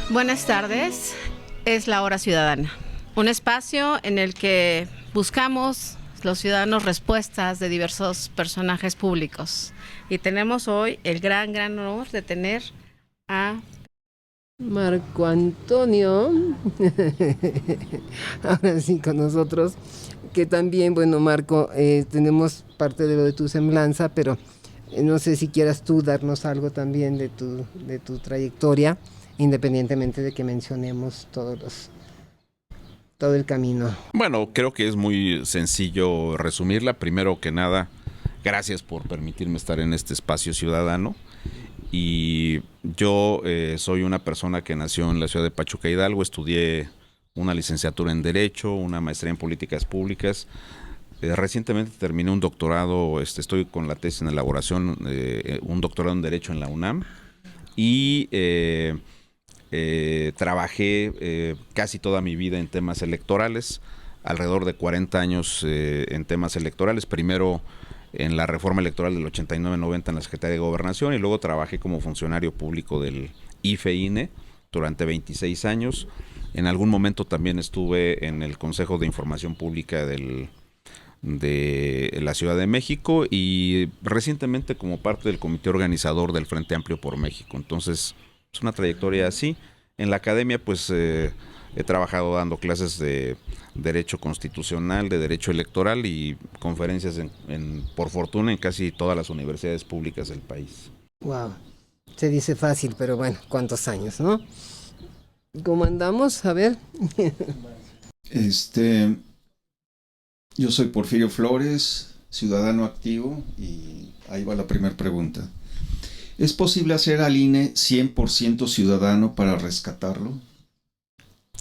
Buenas tardes, es La Hora Ciudadana, un espacio en el que buscamos los ciudadanos respuestas de diversos personajes públicos. Y tenemos hoy el gran honor de tener a Marco Antonio, ahora sí con nosotros, que también, bueno, Marco, tenemos parte de lo de tu semblanza, pero no sé si quieras tú darnos algo también de tu trayectoria, independientemente de que mencionemos todo el camino. Bueno, creo que es muy sencillo resumirla. Primero que nada, gracias por permitirme estar en este espacio ciudadano. Y yo soy una persona que nació en la ciudad de Pachuca Hidalgo, estudié una licenciatura en Derecho, una maestría en Políticas Públicas. Recientemente terminé un doctorado, estoy con la tesis en elaboración, un doctorado en Derecho en la UNAM. Y trabajé casi toda mi vida en temas electorales, alrededor de 40 años en temas electorales. Primero en la reforma electoral del 89-90 en la Secretaría de Gobernación y luego trabajé como funcionario público del IFE-INE durante 26 años. En algún momento también estuve en el Consejo de Información Pública de la Ciudad de México y recientemente como parte del comité organizador del Frente Amplio por México. Entonces, es una trayectoria así. En la academia, pues he trabajado dando clases de Derecho Constitucional, de Derecho Electoral y conferencias, por fortuna, en casi todas las universidades públicas del país. Wow, se dice fácil, pero bueno, ¿cuántos años, no? ¿Cómo andamos? A ver. Yo soy Porfirio Flores, ciudadano activo, y ahí va la primera pregunta. ¿Es posible hacer al INE 100% ciudadano para rescatarlo?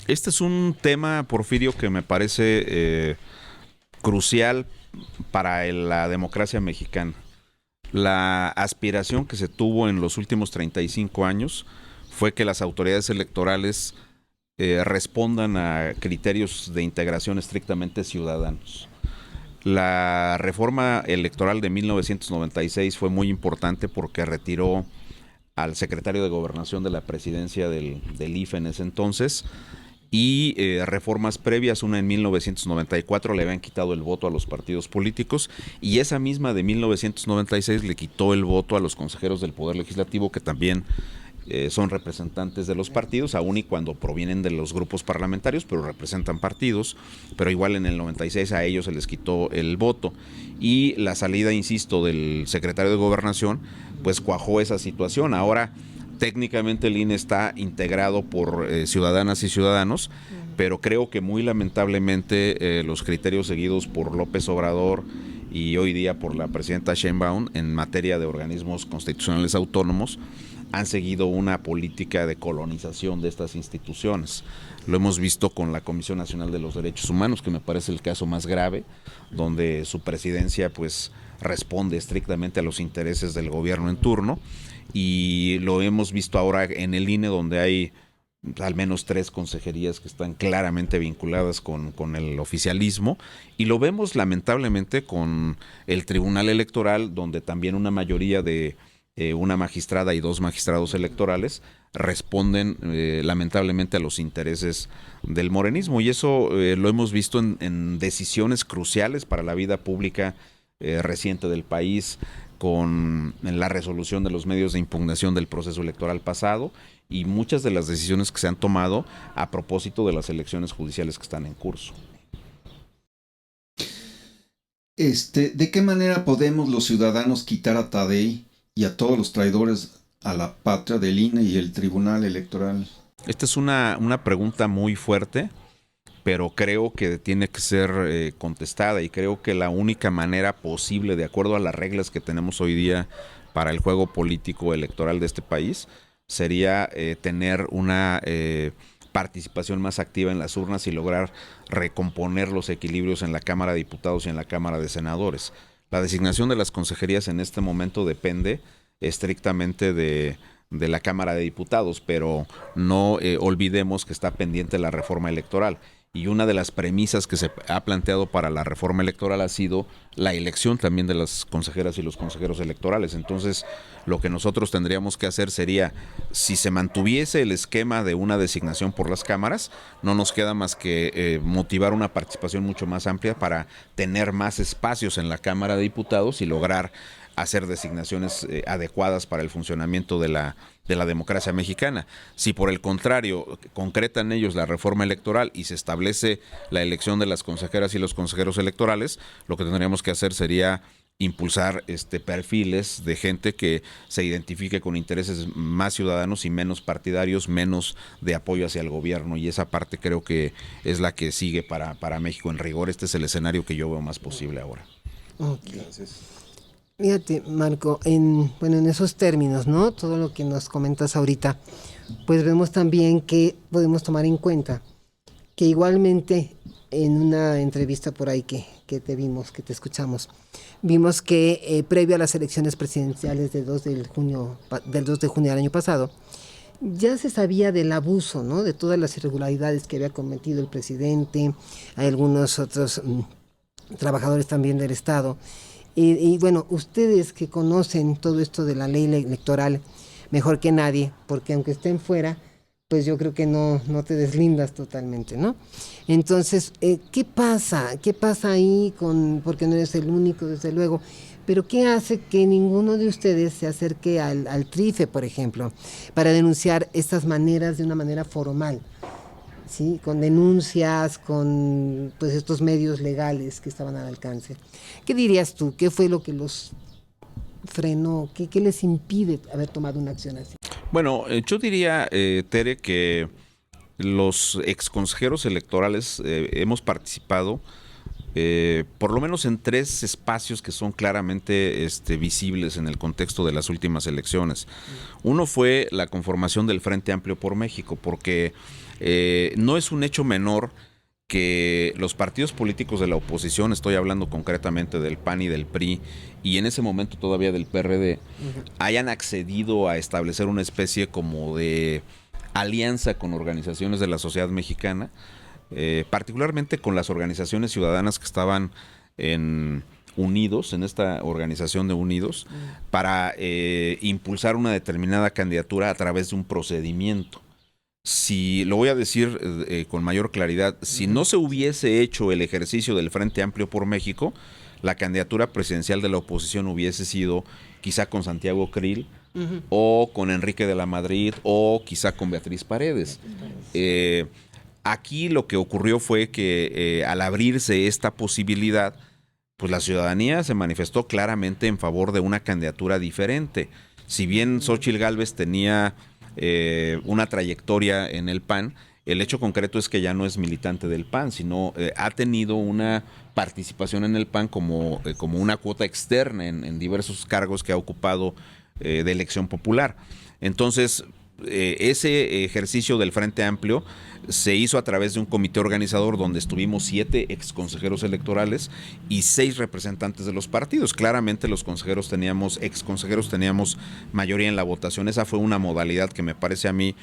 Este es un tema, Porfirio, que me parece crucial para la democracia mexicana. La aspiración que se tuvo en los últimos 35 años fue que las autoridades electorales respondan a criterios de integración estrictamente ciudadanos. La reforma electoral de 1996 fue muy importante porque retiró al secretario de Gobernación de la presidencia del IFE en ese entonces, y reformas previas, una en 1994 le habían quitado el voto a los partidos políticos, y esa misma de 1996 le quitó el voto a los consejeros del Poder Legislativo, que también son representantes de los partidos, aun y cuando provienen de los grupos parlamentarios, pero representan partidos. Pero igual en el 96 a ellos se les quitó el voto, y la salida, insisto, del secretario de Gobernación pues cuajó esa situación. Ahora técnicamente el INE está integrado por ciudadanas y ciudadanos, pero creo que muy lamentablemente los criterios seguidos por López Obrador y hoy día por la presidenta Sheinbaum en materia de organismos constitucionales autónomos han seguido una política de colonización de estas instituciones. Lo hemos visto con la Comisión Nacional de los Derechos Humanos, que me parece el caso más grave, donde su presidencia pues responde estrictamente a los intereses del gobierno en turno, y lo hemos visto ahora en el INE, donde hay al menos 3 consejerías que están claramente vinculadas con el oficialismo, y lo vemos lamentablemente con el Tribunal Electoral, donde también una mayoría de una magistrada y 2 magistrados electorales responden lamentablemente a los intereses del morenismo, y eso lo hemos visto en decisiones cruciales para la vida pública reciente del país, con la resolución de los medios de impugnación del proceso electoral pasado y muchas de las decisiones que se han tomado a propósito de las elecciones judiciales que están en curso. ¿De qué manera podemos los ciudadanos quitar a Tadei y a todos los traidores a la patria del INE y el Tribunal Electoral? Esta es una pregunta muy fuerte, pero creo que tiene que ser contestada, y creo que la única manera posible, de acuerdo a las reglas que tenemos hoy día para el juego político electoral de este país, sería tener una participación más activa en las urnas y lograr recomponer los equilibrios en la Cámara de Diputados y en la Cámara de Senadores. La designación de las consejerías en este momento depende estrictamente de la Cámara de Diputados, pero no olvidemos que está pendiente la reforma electoral. y una de las premisas que se ha planteado para la reforma electoral ha sido la elección también de las consejeras y los consejeros electorales. Entonces, lo que nosotros tendríamos que hacer sería, si se mantuviese el esquema de una designación por las cámaras, no nos queda más que motivar una participación mucho más amplia para tener más espacios en la Cámara de Diputados y lograr hacer designaciones adecuadas para el funcionamiento de la democracia mexicana. Si por el contrario concretan ellos la reforma electoral y se establece la elección de las consejeras y los consejeros electorales, lo que tendríamos que hacer sería impulsar perfiles de gente que se identifique con intereses más ciudadanos y menos partidarios, menos de apoyo hacia el gobierno, y esa parte creo que es la que sigue para México. En rigor, este es el escenario que yo veo más posible ahora. Okay. Gracias. Fíjate, Marco, en esos términos, ¿no? Todo lo que nos comentas ahorita, pues vemos también que podemos tomar en cuenta que igualmente en una entrevista por ahí que te vimos, que te escuchamos, vimos que previo a las elecciones presidenciales del 2 de junio del año pasado, ya se sabía del abuso, ¿no? De todas las irregularidades que había cometido el presidente, hay algunos otros trabajadores también del Estado. Y bueno, ustedes que conocen todo esto de la ley electoral mejor que nadie, porque aunque estén fuera, pues yo creo que no te deslindas totalmente, ¿no? Entonces, ¿qué pasa? ¿Qué pasa ahí porque no eres el único, desde luego? Pero ¿qué hace que ninguno de ustedes se acerque al TRIFE, por ejemplo, para denunciar estas maneras de una manera formal? ¿Sí? Con denuncias, con pues estos medios legales que estaban al alcance. ¿Qué dirías tú? ¿Qué fue lo que los frenó? ¿Qué les impide haber tomado una acción así? Bueno, yo diría, Tere, que los exconsejeros electorales hemos participado por lo menos en 3 espacios que son claramente visibles en el contexto de las últimas elecciones. Uno fue la conformación del Frente Amplio por México, porque no es un hecho menor que los partidos políticos de la oposición, estoy hablando concretamente del PAN y del PRI, y en ese momento todavía del PRD, hayan accedido a establecer una especie como de alianza con organizaciones de la sociedad mexicana, particularmente con las organizaciones ciudadanas que estaban unidos en esta organización de Unidos, para impulsar una determinada candidatura a través de un procedimiento. Si lo voy a decir con mayor claridad, si no se hubiese hecho el ejercicio del Frente Amplio por México, la candidatura presidencial de la oposición hubiese sido quizá con Santiago Krill, o con Enrique de la Madrid, o quizá con Beatriz Paredes. Aquí lo que ocurrió fue que al abrirse esta posibilidad, pues la ciudadanía se manifestó claramente en favor de una candidatura diferente. Si bien Xóchitl Gálvez tenía una trayectoria en el PAN, el hecho concreto es que ya no es militante del PAN, sino ha tenido una participación en el PAN como una cuota externa en diversos cargos que ha ocupado de elección popular. Entonces, ese ejercicio del Frente Amplio se hizo a través de un comité organizador donde estuvimos 7 exconsejeros electorales y 6 representantes de los partidos. Claramente los exconsejeros teníamos mayoría en la votación. Esa fue una modalidad que me parece a mí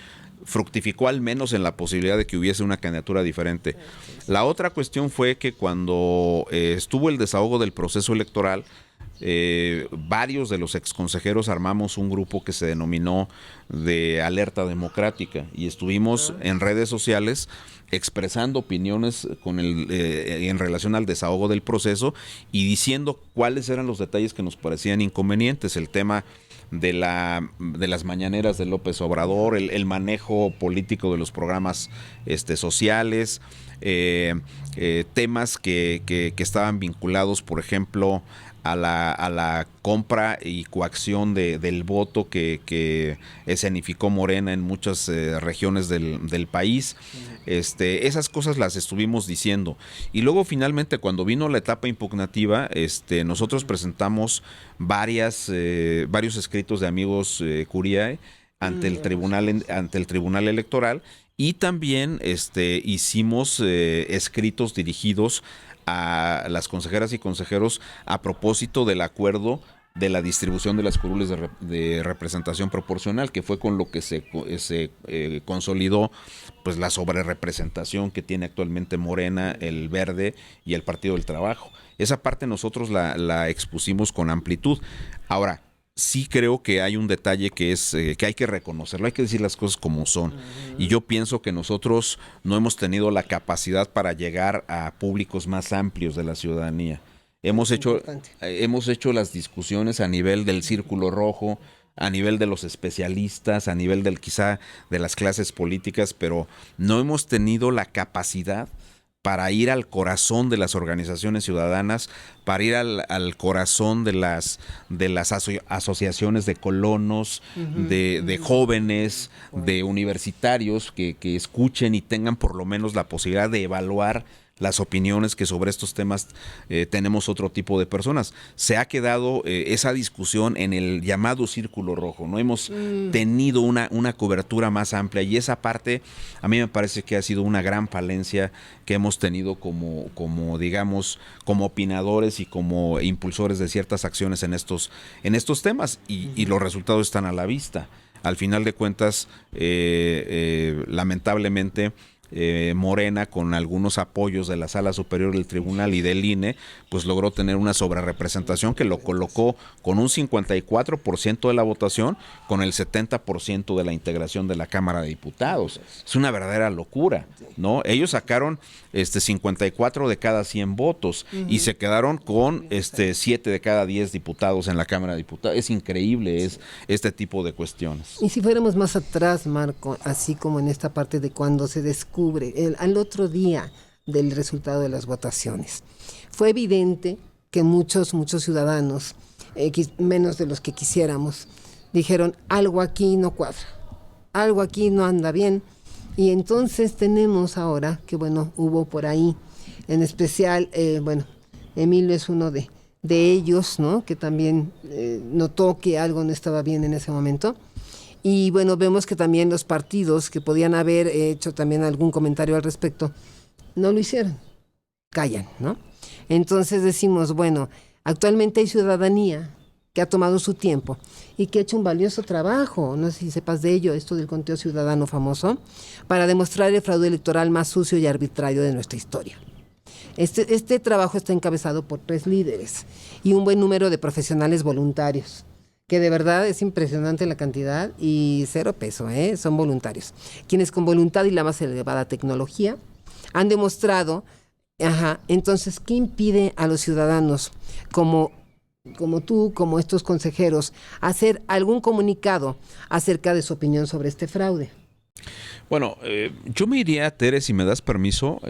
fructificó al menos en la posibilidad de que hubiese una candidatura diferente. La otra cuestión fue que cuando estuvo el desahogo del proceso electoral, varios de los exconsejeros armamos un grupo que se denominó de Alerta Democrática y estuvimos en redes sociales expresando opiniones en relación al desahogo del proceso y diciendo cuáles eran los detalles que nos parecían inconvenientes. El tema de las mañaneras de López Obrador, el manejo político de los programas sociales, temas que estaban vinculados, por ejemplo, a la compra y coacción del voto que escenificó Morena en muchas regiones del país. Esas cosas las estuvimos diciendo. Y luego finalmente cuando vino la etapa impugnativa, nosotros presentamos varios escritos de amigos Curiae ante el tribunal electoral, y también hicimos escritos dirigidos a las consejeras y consejeros a propósito del acuerdo de la distribución de las curules de representación proporcional, que fue con lo que se consolidó pues la sobrerepresentación que tiene actualmente Morena, el Verde y el Partido del Trabajo. Esa parte nosotros la expusimos con amplitud. Ahora, sí creo que hay un detalle que es que hay que reconocerlo, hay que decir las cosas como son. Y yo pienso que nosotros no hemos tenido la capacidad para llegar a públicos más amplios de la ciudadanía. Hemos hecho las discusiones a nivel del círculo rojo, a nivel de los especialistas, a nivel quizá de las clases políticas, pero no hemos tenido la capacidad para ir al corazón de las organizaciones ciudadanas, para ir al corazón de las asociaciones de colonos, de jóvenes, de universitarios que escuchen y tengan por lo menos la posibilidad de evaluar las opiniones que sobre estos temas tenemos otro tipo de personas. Se ha quedado esa discusión en el llamado círculo rojo. No hemos tenido una cobertura más amplia, y esa parte a mí me parece que ha sido una gran falencia que hemos tenido como digamos, como opinadores y como impulsores de ciertas acciones en estos temas, y los resultados están a la vista. Al final de cuentas, lamentablemente, Morena, con algunos apoyos de la Sala Superior del Tribunal y del INE, pues logró tener una sobrerepresentación que lo colocó con un 54% de la votación, con el 70% de la integración de la Cámara de Diputados. Es una verdadera locura, ¿no? Ellos sacaron 54 de cada 100 votos y se quedaron con 7 de cada 10 diputados en la Cámara de Diputados. Es increíble este tipo de cuestiones. Y si fuéramos más atrás, Marco, así como en esta parte de cuando se descubre al otro día del resultado de las votaciones, fue evidente que muchos ciudadanos, menos de los que quisiéramos, dijeron: algo aquí no cuadra, algo aquí no anda bien. Y entonces tenemos ahora que, hubo por ahí, en especial, Emilio es uno de ellos, ¿no?, que también notó que algo no estaba bien en ese momento. Y vemos que también los partidos que podían haber hecho también algún comentario al respecto, no lo hicieron, callan, ¿no? Entonces decimos, actualmente hay ciudadanía que ha tomado su tiempo y que ha hecho un valioso trabajo, no sé si sepas de ello, esto del conteo ciudadano famoso, para demostrar el fraude electoral más sucio y arbitrario de nuestra historia. Este trabajo está encabezado por 3 líderes y un buen número de profesionales voluntarios, que de verdad es impresionante la cantidad, y 0 peso, son voluntarios, quienes con voluntad y la más elevada tecnología han demostrado. Entonces, ¿qué impide a los ciudadanos como tú, como estos consejeros, hacer algún comunicado acerca de su opinión sobre este fraude? Bueno, yo me iría, Tere, si me das permiso,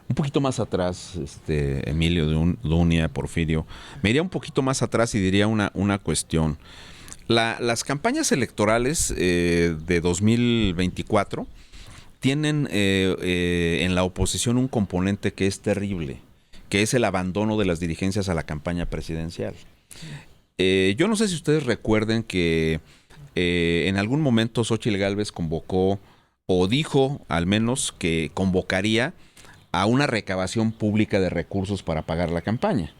un poquito más atrás, Emilio, Dunia, Porfirio, me iría un poquito más atrás y diría una cuestión. Las campañas electorales de 2024 tienen en la oposición un componente que es terrible, que es el abandono de las dirigencias a la campaña presidencial. Yo no sé si ustedes recuerden que en algún momento Xóchitl Gálvez convocó, o dijo al menos que convocaría a una recabación pública de recursos para pagar la campaña.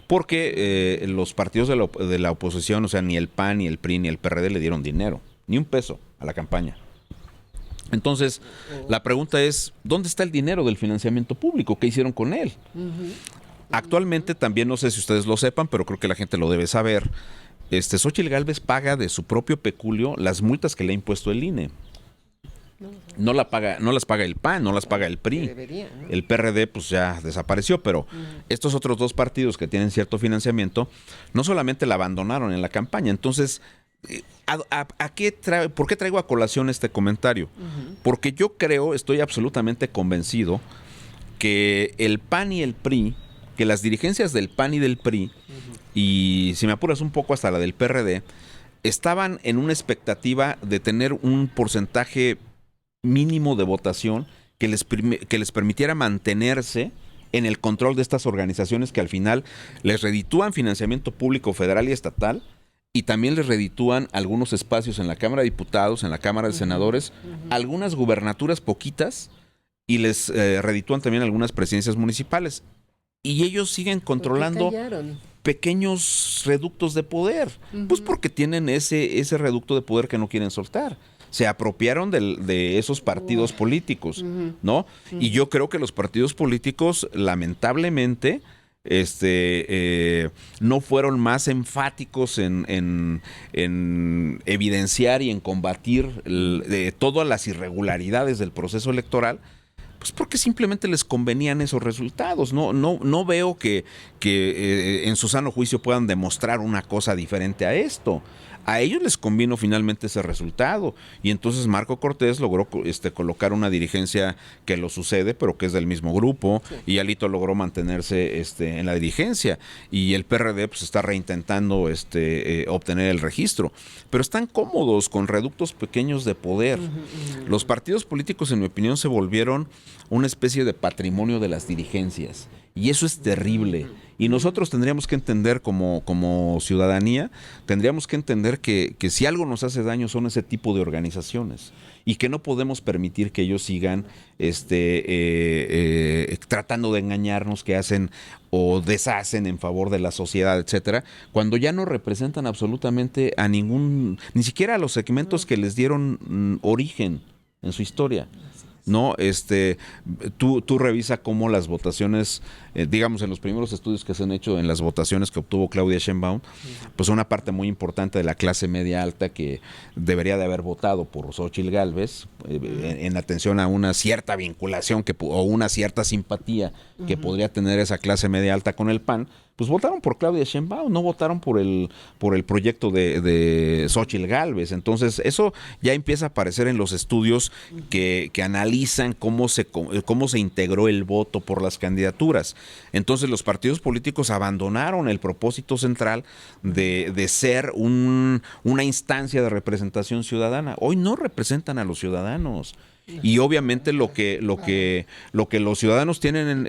Porque los partidos de la oposición, o sea, ni el PAN, ni el PRI, ni el PRD le dieron dinero, ni un peso a la campaña. Entonces, la pregunta es, ¿dónde está el dinero del financiamiento público? ¿Qué hicieron con él? Actualmente, también no sé si ustedes lo sepan, pero creo que la gente lo debe saber, Xóchitl Gálvez paga de su propio peculio las multas que le ha impuesto el INE. No las paga el PAN, no las paga el PRI. Debería, ¿no? El PRD pues ya desapareció, pero estos otros 2 partidos que tienen cierto financiamiento no solamente la abandonaron en la campaña. Entonces, ¿por qué traigo a colación este comentario? Porque yo estoy absolutamente convencido que el PAN y el PRI, que las dirigencias del PAN y del PRI, y si me apuras un poco hasta la del PRD, estaban en una expectativa de tener un porcentaje mínimo de votación que les permitiera mantenerse en el control de estas organizaciones que al final les reditúan financiamiento público federal y estatal, y también les reditúan algunos espacios en la Cámara de Diputados, en la Cámara de Senadores, algunas gubernaturas poquitas, y les reditúan también algunas presidencias municipales. Y ellos siguen controlando pequeños reductos de poder. Pues porque tienen ese reducto de poder que no quieren soltar. Se apropiaron de esos partidos políticos, ¿no? Y yo creo que los partidos políticos, lamentablemente, no fueron más enfáticos en evidenciar y en combatir todas las irregularidades del proceso electoral, pues porque simplemente les convenían esos resultados. No veo que en su sano juicio puedan demostrar una cosa diferente a esto. A ellos les convino finalmente ese resultado, y entonces Marco Cortés logró colocar una dirigencia que lo sucede, pero que es del mismo grupo, y Alito logró mantenerse en la dirigencia, y el PRD pues está reintentando obtener el registro, pero están cómodos con reductos pequeños de poder. Los partidos políticos, en mi opinión, se volvieron una especie de patrimonio de las dirigencias, y eso es terrible. Y nosotros tendríamos que entender como ciudadanía, tendríamos que entender que si algo nos hace daño son ese tipo de organizaciones, y que no podemos permitir que ellos sigan tratando de engañarnos, que hacen o deshacen en favor de la sociedad, etcétera, cuando ya no representan absolutamente a ni siquiera a los segmentos que les dieron origen en su historia. No, tú revisa cómo las votaciones, digamos, en los primeros estudios que se han hecho en las votaciones que obtuvo Claudia Sheinbaum, pues una parte muy importante de la clase media alta que debería de haber votado por Xóchitl Gálvez, en atención a una cierta vinculación o una cierta simpatía que podría tener esa clase media alta con el PAN, pues votaron por Claudia Sheinbaum, no votaron por el proyecto de Xóchitl Gálvez. Entonces eso ya empieza a aparecer en los estudios que analizan cómo se integró el voto por las candidaturas. Entonces los partidos políticos abandonaron el propósito central de ser una instancia de representación ciudadana. Hoy no representan a los ciudadanos. Y obviamente lo que los ciudadanos tienen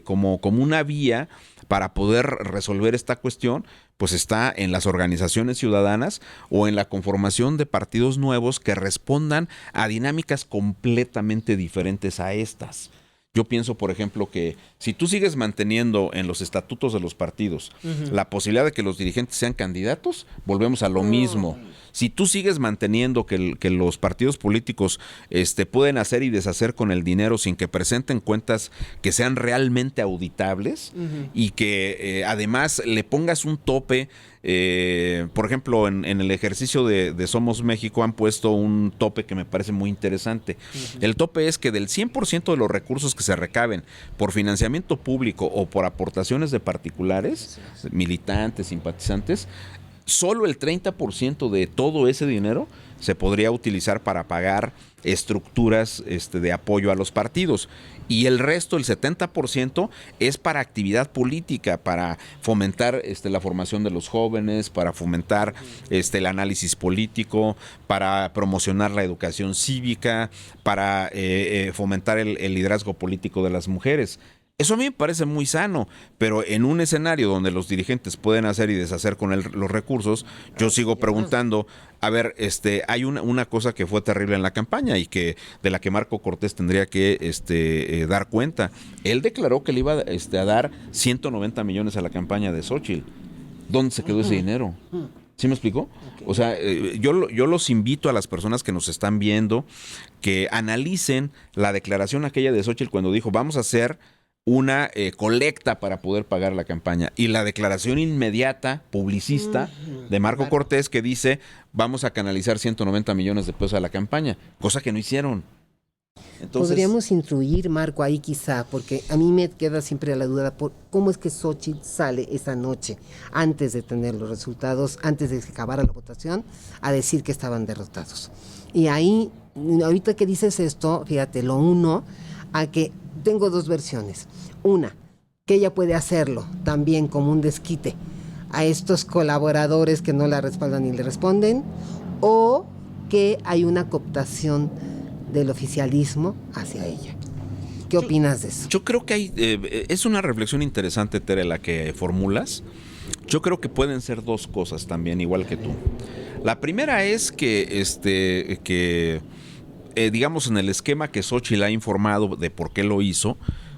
como una vía para poder resolver esta cuestión, pues está en las organizaciones ciudadanas o en la conformación de partidos nuevos que respondan a dinámicas completamente diferentes a estas. Yo pienso, por ejemplo, que si tú sigues manteniendo en los estatutos de los partidos la posibilidad de que los dirigentes sean candidatos, volvemos a lo mismo. Si tú sigues manteniendo que los partidos políticos pueden hacer y deshacer con el dinero sin que presenten cuentas que sean realmente auditables y que además le pongas un tope, por ejemplo, en el ejercicio de Somos México han puesto un tope que me parece muy interesante. El tope es que del 100% de los recursos que se recaben por financiamiento público o por aportaciones de particulares, militantes, simpatizantes, solo el 30% de todo ese dinero se podría utilizar para pagar estructuras de apoyo a los partidos. Y el resto, el 70%, es para actividad política, para fomentar la formación de los jóvenes, para fomentar el análisis político, para promocionar la educación cívica, para fomentar el liderazgo político de las mujeres. Eso a mí me parece muy sano, pero en un escenario donde los dirigentes pueden hacer y deshacer con los recursos, yo sigo preguntando, a ver, hay una cosa que fue terrible en la campaña y de la que Marco Cortés tendría que dar cuenta. Él declaró que le iba a dar 190 millones a la campaña de Xóchitl. ¿Dónde se quedó ese dinero? ¿Sí me explicó? Okay. O sea, yo los invito a las personas que nos están viendo que analicen la declaración aquella de Xóchitl cuando dijo, vamos a hacer una colecta para poder pagar la campaña, y la declaración inmediata publicista de Marco Cortés que dice vamos a canalizar 190 millones de pesos a la campaña, cosa que no hicieron. Entonces, podríamos instruir, Marco, ahí quizá, porque a mí me queda siempre la duda por cómo es que Xóchitl sale esa noche, antes de tener los resultados, antes de que acabara la votación, a decir que estaban derrotados. Y ahí, ahorita que dices esto, fíjate, lo uno a que tengo dos versiones. Una, que ella puede hacerlo también como un desquite a estos colaboradores que no la respaldan ni le responden, o que hay una cooptación del oficialismo hacia ella. ¿Qué opinas de eso? Yo creo que es una reflexión interesante, Tere, la que formulas. Yo creo que pueden ser dos cosas también, igual que tú. La primera es que digamos, en el esquema que Xóchitl ha informado de por qué lo hizo,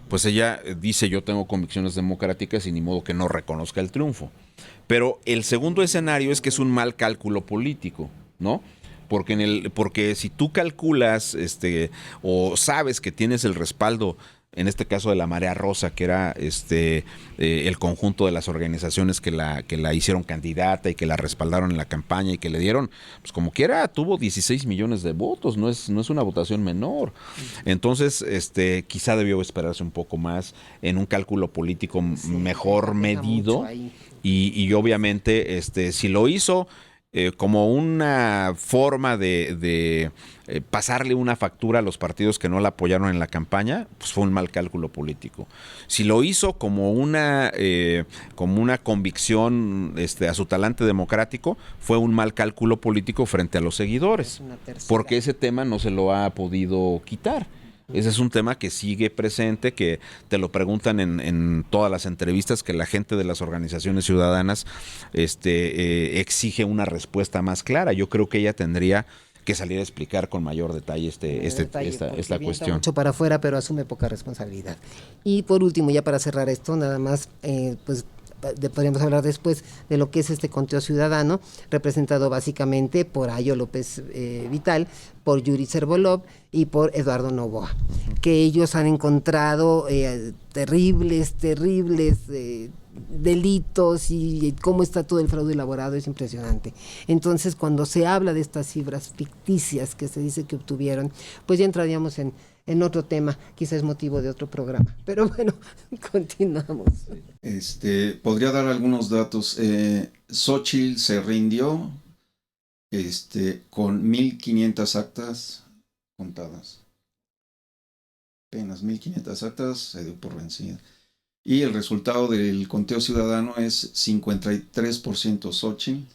pues ella dice yo tengo convicciones democráticas y ni modo que no reconozca el triunfo. Pero el segundo escenario es que es un mal cálculo político, ¿no? Porque si tú calculas o sabes que tienes el respaldo, en este caso de la Marea Rosa, que era el conjunto de las organizaciones que la hicieron candidata y que la respaldaron en la campaña y que le dieron, pues como quiera, tuvo 16 millones de votos, no es una votación menor. Entonces, quizá debió esperarse un poco más en un cálculo político mejor medido y obviamente, si lo hizo como una forma de pasarle una factura a los partidos que no la apoyaron en la campaña, pues fue un mal cálculo político. Si lo hizo como una convicción a su talante democrático, fue un mal cálculo político frente a los seguidores, porque ese tema no se lo ha podido quitar. Ese es un tema que sigue presente, que te lo preguntan en todas las entrevistas, que la gente de las organizaciones ciudadanas exige una respuesta más clara. Yo creo que ella tendría que salir a explicar con mayor detalle esta cuestión. Mucho para afuera, pero asume poca responsabilidad. Y por último, ya para cerrar esto, nada más, pues podríamos hablar después de lo que es este conteo ciudadano, representado básicamente por Ayo López Vital, por Yuri Servolov y por Eduardo Novoa, que ellos han encontrado terribles delitos y cómo está todo el fraude elaborado es impresionante. Entonces, cuando se habla de estas cifras ficticias que se dice que obtuvieron, pues ya entraríamos en otro tema, quizás es motivo de otro programa. Pero bueno, continuamos. Podría dar algunos datos. Xóchitl se rindió con 1,500 actas contadas. Apenas 1,500 actas, se dio por vencida. Y el resultado del conteo ciudadano es 53% Xóchitl,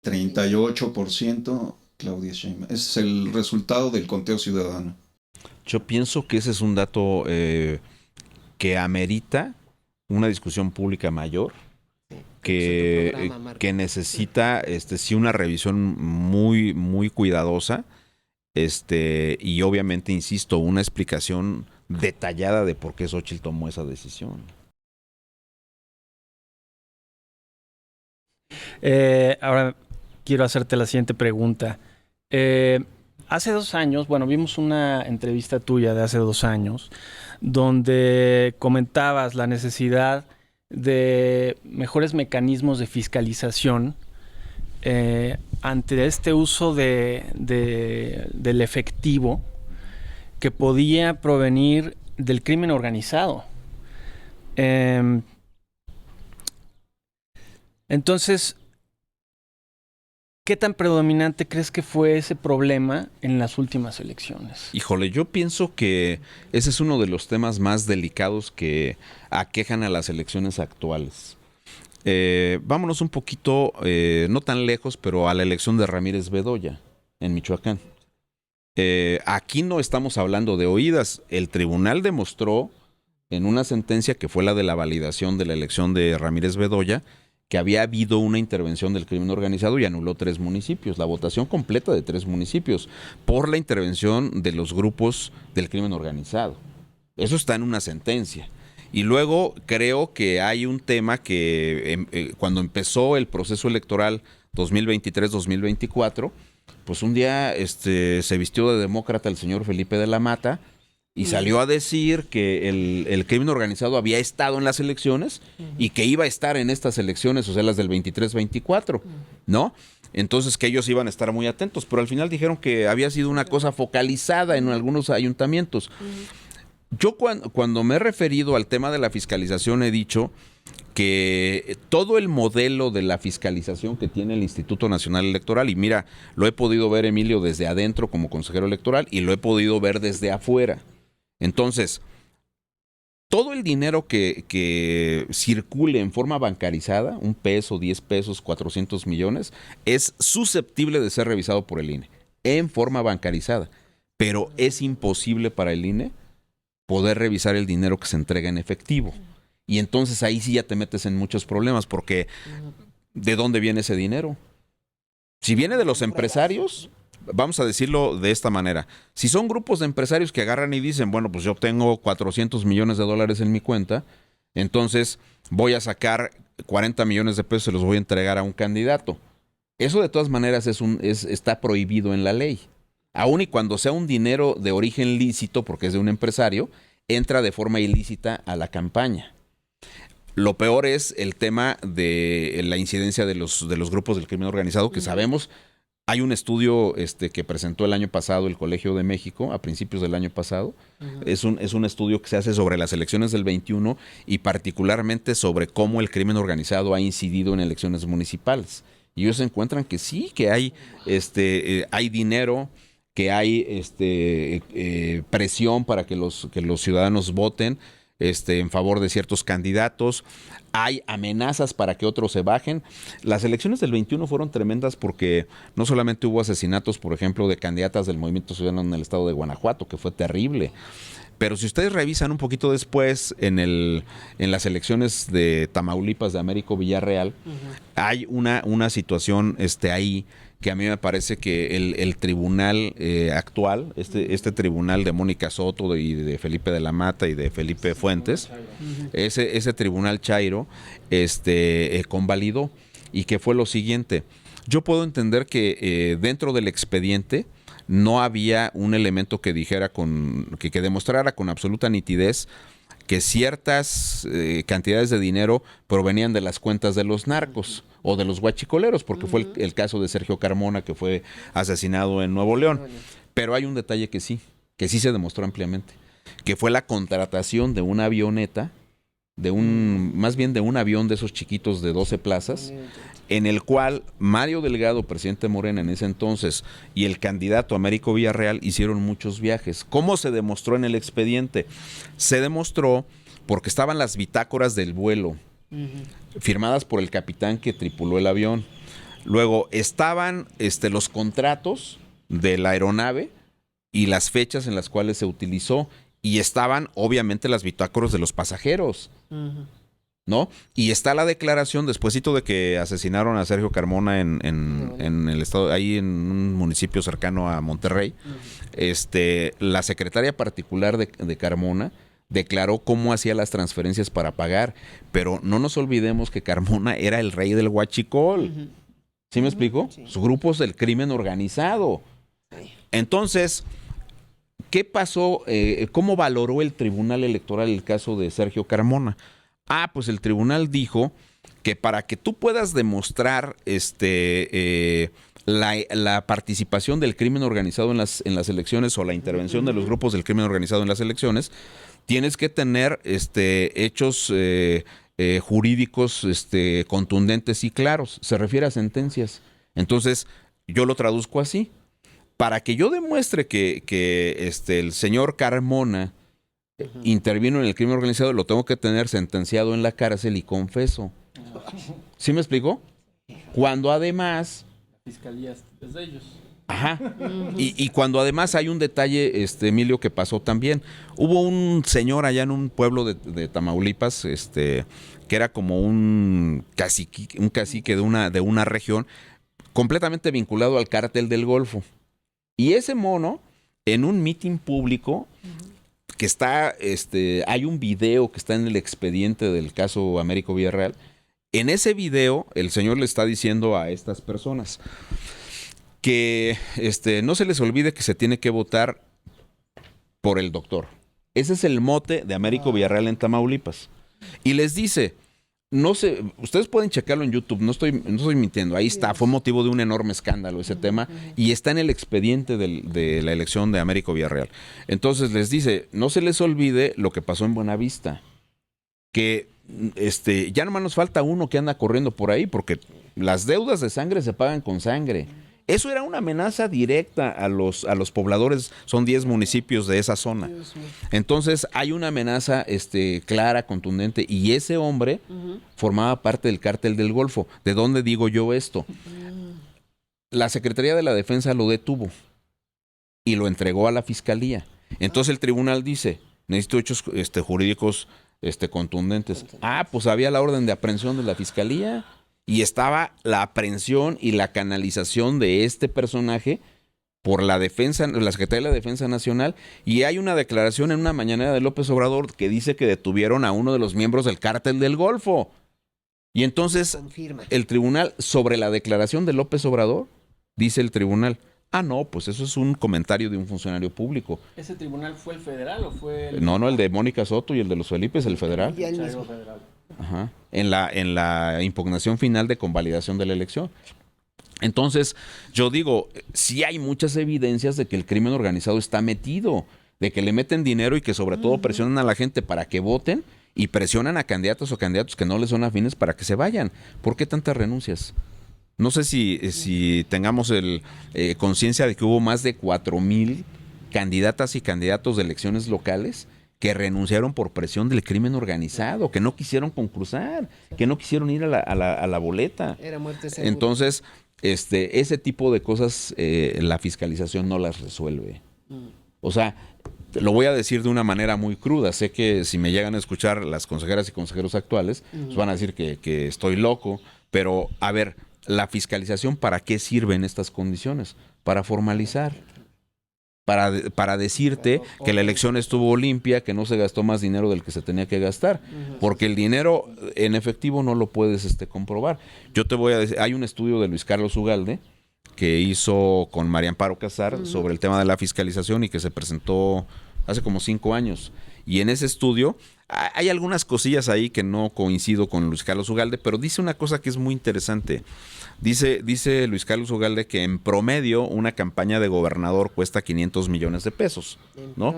38% Claudia Sheinbaum. Ese es el resultado del conteo ciudadano. Yo pienso que ese es un dato que amerita una discusión pública mayor, que necesita sí una revisión muy, muy cuidadosa, y obviamente, insisto, una explicación detallada de por qué Xóchitl tomó esa decisión. Ahora quiero hacerte la siguiente pregunta. Hace 2 años, vimos una entrevista tuya de hace 2 años, donde comentabas la necesidad de mejores mecanismos de fiscalización ante este uso del efectivo que podía provenir del crimen organizado. Entonces, ¿qué tan predominante crees que fue ese problema en las últimas elecciones? Híjole, yo pienso que ese es uno de los temas más delicados que aquejan a las elecciones actuales. Vámonos un poquito, no tan lejos, pero a la elección de Ramírez Bedoya en Michoacán. Aquí no estamos hablando de oídas. El tribunal demostró en una sentencia que fue la de la validación de la elección de Ramírez Bedoya que había habido una intervención del crimen organizado y anuló 3 municipios, la votación completa de 3 municipios, por la intervención de los grupos del crimen organizado. Eso está en una sentencia. Y luego creo que hay un tema que cuando empezó el proceso electoral 2023-2024, pues un día se vistió de demócrata el señor Felipe de la Mata y salió a decir que el crimen organizado había estado en las elecciones y que iba a estar en estas elecciones, o sea, las del 23-24, ¿no? Entonces que ellos iban a estar muy atentos, pero al final dijeron que había sido una cosa focalizada en algunos ayuntamientos. Yo cuando me he referido al tema de la fiscalización he dicho que todo el modelo de la fiscalización que tiene el Instituto Nacional Electoral, y mira, lo he podido ver, Emilio, desde adentro como consejero electoral y lo he podido ver desde afuera. Entonces, todo el dinero que circule en forma bancarizada, 1 peso, 10 pesos, 400 millones, es susceptible de ser revisado por el INE en forma bancarizada, pero es imposible para el INE poder revisar el dinero que se entrega en efectivo. Y entonces ahí sí ya te metes en muchos problemas, porque ¿de dónde viene ese dinero? Si viene de los empresarios, vamos a decirlo de esta manera. Si son grupos de empresarios que agarran y dicen, bueno, pues yo tengo $400 millones en mi cuenta, entonces voy a sacar 40 millones de pesos y se los voy a entregar a un candidato. Eso de todas maneras está prohibido en la ley. Aún y cuando sea un dinero de origen lícito, porque es de un empresario, entra de forma ilícita a la campaña. Lo peor es el tema de la incidencia de los grupos del crimen organizado, que sabemos, hay un estudio que presentó el año pasado el Colegio de México, a principios del año pasado. Es un estudio que se hace sobre las elecciones del 21 y particularmente sobre cómo el crimen organizado ha incidido en elecciones municipales. Y ellos encuentran que sí, que hay dinero, que hay presión para que los ciudadanos voten en favor de ciertos candidatos. Hay amenazas para que otros se bajen. Las elecciones del 21 fueron tremendas porque no solamente hubo asesinatos, por ejemplo, de candidatas del Movimiento Ciudadano en el estado de Guanajuato, que fue terrible. Pero si ustedes revisan un poquito después en las elecciones de Tamaulipas de Américo Villarreal, hay una situación ahí que a mí me parece que el tribunal actual, este tribunal de Mónica Soto y de Felipe de la Mata y de Felipe Fuentes, ese tribunal Chairo, convalidó, y que fue lo siguiente. Yo puedo entender que dentro del expediente no había un elemento que dijera que demostrara con absoluta nitidez que ciertas cantidades de dinero provenían de las cuentas de los narcos o de los huachicoleros, porque fue el caso de Sergio Carmona, que fue asesinado en Nuevo León. Pero hay un detalle que sí se demostró ampliamente, que fue la contratación de una avioneta, más bien de un avión de esos chiquitos de 12 plazas, en el cual Mario Delgado, presidente Morena en ese entonces, y el candidato Américo Villarreal hicieron muchos viajes. ¿Cómo se demostró en el expediente? Se demostró porque estaban las bitácoras del vuelo, firmadas por el capitán que tripuló el avión. Luego estaban los contratos de la aeronave y las fechas en las cuales se utilizó, y estaban obviamente las bitácoras de los pasajeros. ¿No? Y está la declaración despuesito de que asesinaron a Sergio Carmona en el estado, ahí en un municipio cercano a Monterrey. La secretaria particular de Carmona declaró cómo hacía las transferencias para pagar, pero no nos olvidemos que Carmona era el rey del huachicol. ¿Sí me explico? Sí. Sus grupos del crimen organizado. Entonces, ¿qué pasó? ¿Cómo valoró el Tribunal Electoral el caso de Sergio Carmona? Pues el tribunal dijo que para que tú puedas demostrar la participación del crimen organizado en las elecciones, o la intervención de los grupos del crimen organizado en las elecciones, tienes que tener hechos jurídicos contundentes y claros. Se refiere a sentencias. Entonces, yo lo traduzco así. Para que yo demuestre que el señor Carmona intervino en el crimen organizado, lo tengo que tener sentenciado en la cárcel y confeso. ¿Sí me explicó? Cuando además... La fiscalía es de ellos. Ajá. Y cuando además hay un detalle, Emilio, que pasó también. Hubo un señor allá en un pueblo de Tamaulipas, que era como un cacique de una región, completamente vinculado al cártel del Golfo. Y ese mono, en un mitin público, que está, hay un video que está en el expediente del caso Américo Villarreal. En ese video, el señor le está diciendo a estas personas que no se les olvide que se tiene que votar por el doctor. Ese es el mote de Américo Villarreal en Tamaulipas. Y les dice, no sé, ustedes pueden checarlo en YouTube, no estoy mintiendo, ahí está, fue motivo de un enorme escándalo ese tema, y está en el expediente de la elección de Américo Villarreal. Entonces les dice, no se les olvide lo que pasó en Buenavista, que ya nomás nos falta uno que anda corriendo por ahí, porque las deudas de sangre se pagan con sangre. Eso era una amenaza directa a los pobladores, son 10 municipios de esa zona. Entonces hay una amenaza clara, contundente, y ese hombre formaba parte del cártel del Golfo. ¿De dónde digo yo esto? La Secretaría de la Defensa lo detuvo y lo entregó a la Fiscalía. Entonces el tribunal dice, necesito hechos jurídicos contundentes. Pues había la orden de aprehensión de la Fiscalía. Y estaba la aprehensión y la canalización de este personaje por la Secretaría de la Defensa Nacional, y hay una declaración en una mañanera de López Obrador que dice que detuvieron a uno de los miembros del Cártel del Golfo. Y entonces el tribunal, sobre la declaración de López Obrador, dice el tribunal, no, pues eso es un comentario de un funcionario público. ¿Ese tribunal fue el federal o fue el...? No, el de Mónica Soto y el de los Felipes, el federal. Y el mismo. Ajá. En la impugnación final de convalidación de la elección. Entonces, yo digo, sí hay muchas evidencias de que el crimen organizado está metido, de que le meten dinero y que sobre todo presionan a la gente para que voten y presionan a candidatos o candidatos que no les son afines para que se vayan. ¿Por qué tantas renuncias? No sé si tengamos conciencia de que hubo más de 4,000 candidatas y candidatos de elecciones locales que renunciaron por presión del crimen organizado, que no quisieron concursar, que no quisieron ir a la boleta. Era muerte segura. Entonces, ese tipo de cosas la fiscalización no las resuelve. O sea, lo voy a decir de una manera muy cruda. Sé que si me llegan a escuchar las consejeras y consejeros actuales, pues van a decir que estoy loco, pero a ver, la fiscalización, ¿para qué sirve en estas condiciones? Para formalizar. Para decirte que la elección estuvo limpia, que no se gastó más dinero del que se tenía que gastar. Porque el dinero en efectivo no lo puedes comprobar. Yo te voy a decir, hay un estudio de Luis Carlos Ugalde que hizo con María Amparo Casar sobre el tema de la fiscalización y que se presentó hace como 5 años. Y en ese estudio hay algunas cosillas ahí que no coincido con Luis Carlos Ugalde, pero dice una cosa que es muy interesante. Dice Luis Carlos Ugalde que en promedio una campaña de gobernador cuesta 500 millones de pesos, ¿no?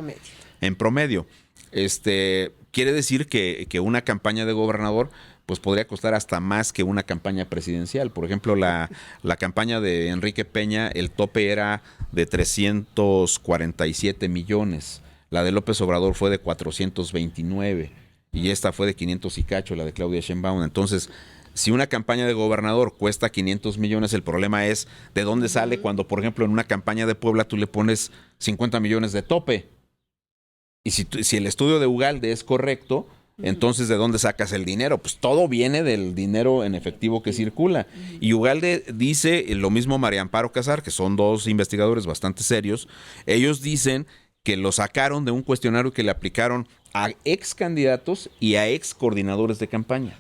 En promedio. Quiere decir que una campaña de gobernador pues podría costar hasta más que una campaña presidencial. Por ejemplo, la campaña de Enrique Peña, el tope era de 347 millones. La de López Obrador fue de 429 y esta fue de 500 y cacho, la de Claudia Sheinbaum. Entonces, si una campaña de gobernador cuesta 500 millones, el problema es de dónde sale cuando, por ejemplo, en una campaña de Puebla tú le pones 50 millones de tope. Y si el estudio de Ugalde es correcto, entonces ¿de dónde sacas el dinero? Pues todo viene del dinero en efectivo que circula. Y Ugalde dice, lo mismo María Amparo Casar, que son dos investigadores bastante serios, ellos dicen que lo sacaron de un cuestionario que le aplicaron a ex candidatos y a ex coordinadores de campaña,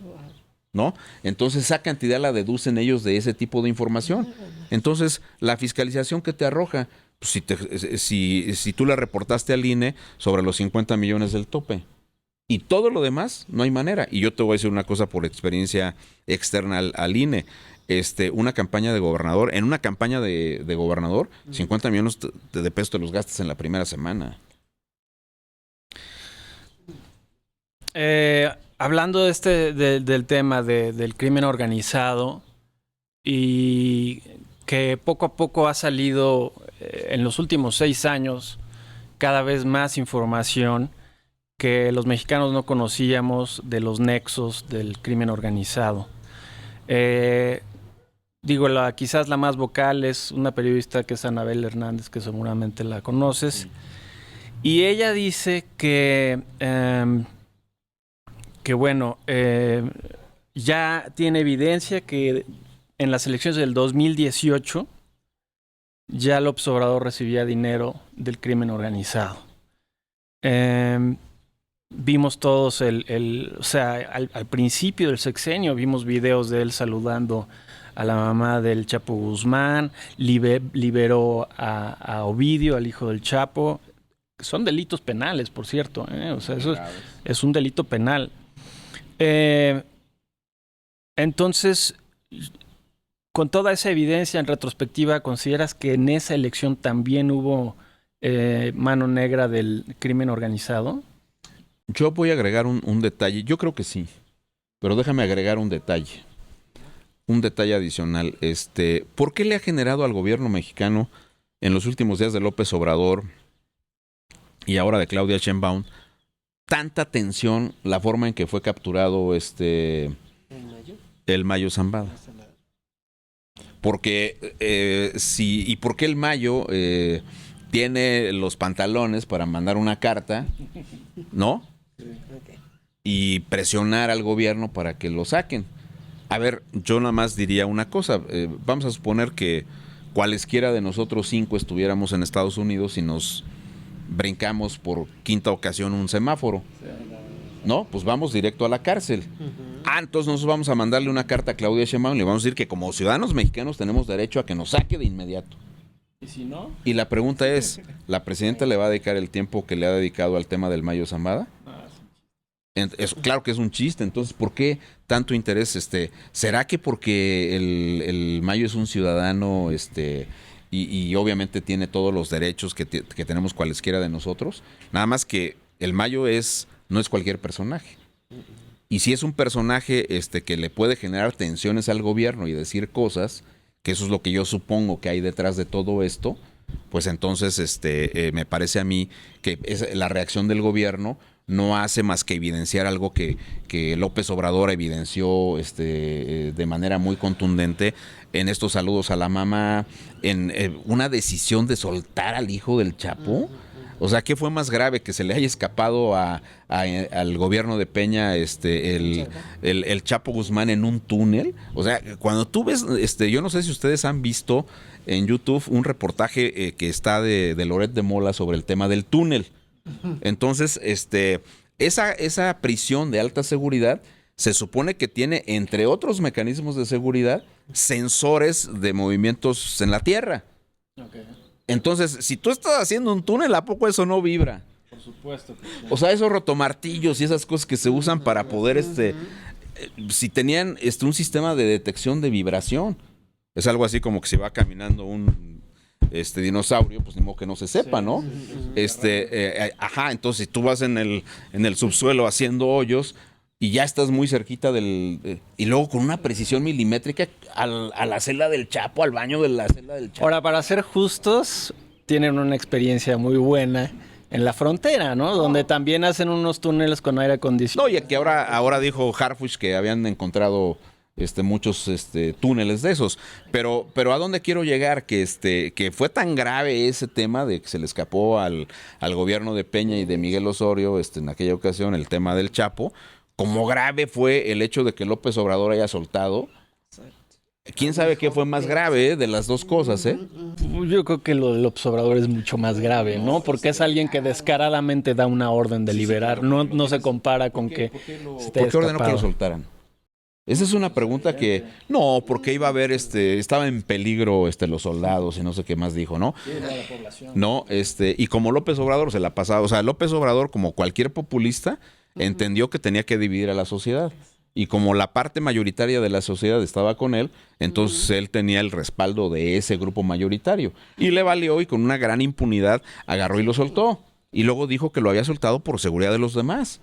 ¿no? Entonces esa cantidad la deducen ellos de ese tipo de información. Entonces, la fiscalización que te arroja, pues, si tú la reportaste al INE sobre los 50 millones del tope y todo lo demás, no hay manera. Y yo te voy a decir una cosa por experiencia externa al INE. Una campaña de gobernador, en una campaña de gobernador, 50 millones de pesos te los gastas en la primera semana. Hablando del tema del crimen organizado y que poco a poco ha salido en los últimos 6 años cada vez más información que los mexicanos no conocíamos de los nexos del crimen organizado. Quizás la más vocal es una periodista que es Anabel Hernández, que seguramente la conoces. Y ella dice que ya tiene evidencia que en las elecciones del 2018 ya López Obrador recibía dinero del crimen organizado. Vimos todos al principio del sexenio vimos videos de él saludando a la mamá del Chapo Guzmán, liberó a Ovidio, al hijo del Chapo. Son delitos penales, por cierto, O sea, eso es un delito penal. Entonces, con toda esa evidencia en retrospectiva, ¿consideras que en esa elección también hubo mano negra del crimen organizado? Yo voy a agregar un detalle. Yo creo que sí, pero déjame agregar un detalle adicional. ¿Por qué le ha generado al gobierno mexicano en los últimos días de López Obrador y ahora de Claudia Sheinbaum tanta tensión la forma en que fue capturado el Mayo Zambada? Porque ¿y por qué el Mayo tiene los pantalones para mandar una carta, ¿no? Y presionar al gobierno para que lo saquen? A ver, yo nada más diría una cosa. Vamos a suponer que cualesquiera de nosotros 5 estuviéramos en Estados Unidos y nos brincamos por quinta ocasión un semáforo. No, pues vamos directo a la cárcel. Entonces nosotros vamos a mandarle una carta a Claudia Sheinbaum y le vamos a decir que como ciudadanos mexicanos tenemos derecho a que nos saque de inmediato. ¿Y si no? Y la pregunta es, ¿la presidenta le va a dedicar el tiempo que le ha dedicado al tema del Mayo Zambada? Claro que es un chiste. Entonces, ¿por qué tanto interés? ¿Será que porque el Mayo es un ciudadano y obviamente tiene todos los derechos que tenemos cualesquiera de nosotros? Nada más que el Mayo no es cualquier personaje. Y si es un personaje que le puede generar tensiones al gobierno y decir cosas, que eso es lo que yo supongo que hay detrás de todo esto, pues entonces me parece a mí que la reacción del gobierno no hace más que evidenciar algo que López Obrador evidenció de manera muy contundente en estos saludos a la mamá, en una decisión de soltar al hijo del Chapo. O sea, ¿qué fue más grave? Que se le haya escapado al gobierno de Peña el Chapo Guzmán en un túnel. O sea, cuando tú ves, yo no sé si ustedes han visto en YouTube un reportaje que está de Loret de Mola sobre el tema del túnel. Entonces, esa prisión de alta seguridad se supone que tiene, entre otros mecanismos de seguridad, sensores de movimientos en la tierra. Okay. Entonces, si tú estás haciendo un túnel, ¿a poco eso no vibra? Por supuesto que sí. O sea, esos rotomartillos y esas cosas que se usan para poder, si tenían un sistema de detección de vibración. Es algo así como que si va caminando un dinosaurio, pues ni modo que no se sepa, ¿no? Entonces si tú vas en el subsuelo haciendo hoyos y ya estás muy cerquita y luego con una precisión milimétrica a la celda del Chapo, al baño de la celda del Chapo. Ahora, para ser justos, tienen una experiencia muy buena en la frontera, ¿no? Donde también hacen unos túneles con aire acondicionado. No, y que ahora dijo Harfuch que habían encontrado muchos túneles de esos. Pero ¿a dónde quiero llegar? Que fue tan grave ese tema de que se le escapó al gobierno de Peña y de Miguel Osorio en aquella ocasión el tema del Chapo. Como grave fue el hecho de que López Obrador haya soltado. ¿Quién sabe qué fue más grave de las dos cosas, Yo creo que lo de López Obrador es mucho más grave, ¿no? Porque es alguien que descaradamente da una orden de liberar. No se compara con que ¿Por qué ordenó que lo soltaran? Esa es una pregunta que... No, porque iba a haber, estaba en peligro los soldados y no sé qué más dijo, ¿no? No, y como López Obrador se la pasaba... O sea, López Obrador, como cualquier populista, entendió que tenía que dividir a la sociedad. Y como la parte mayoritaria de la sociedad estaba con él, entonces él tenía el respaldo de ese grupo mayoritario. Y le valió y con una gran impunidad agarró y lo soltó. Y luego dijo que lo había soltado por seguridad de los demás.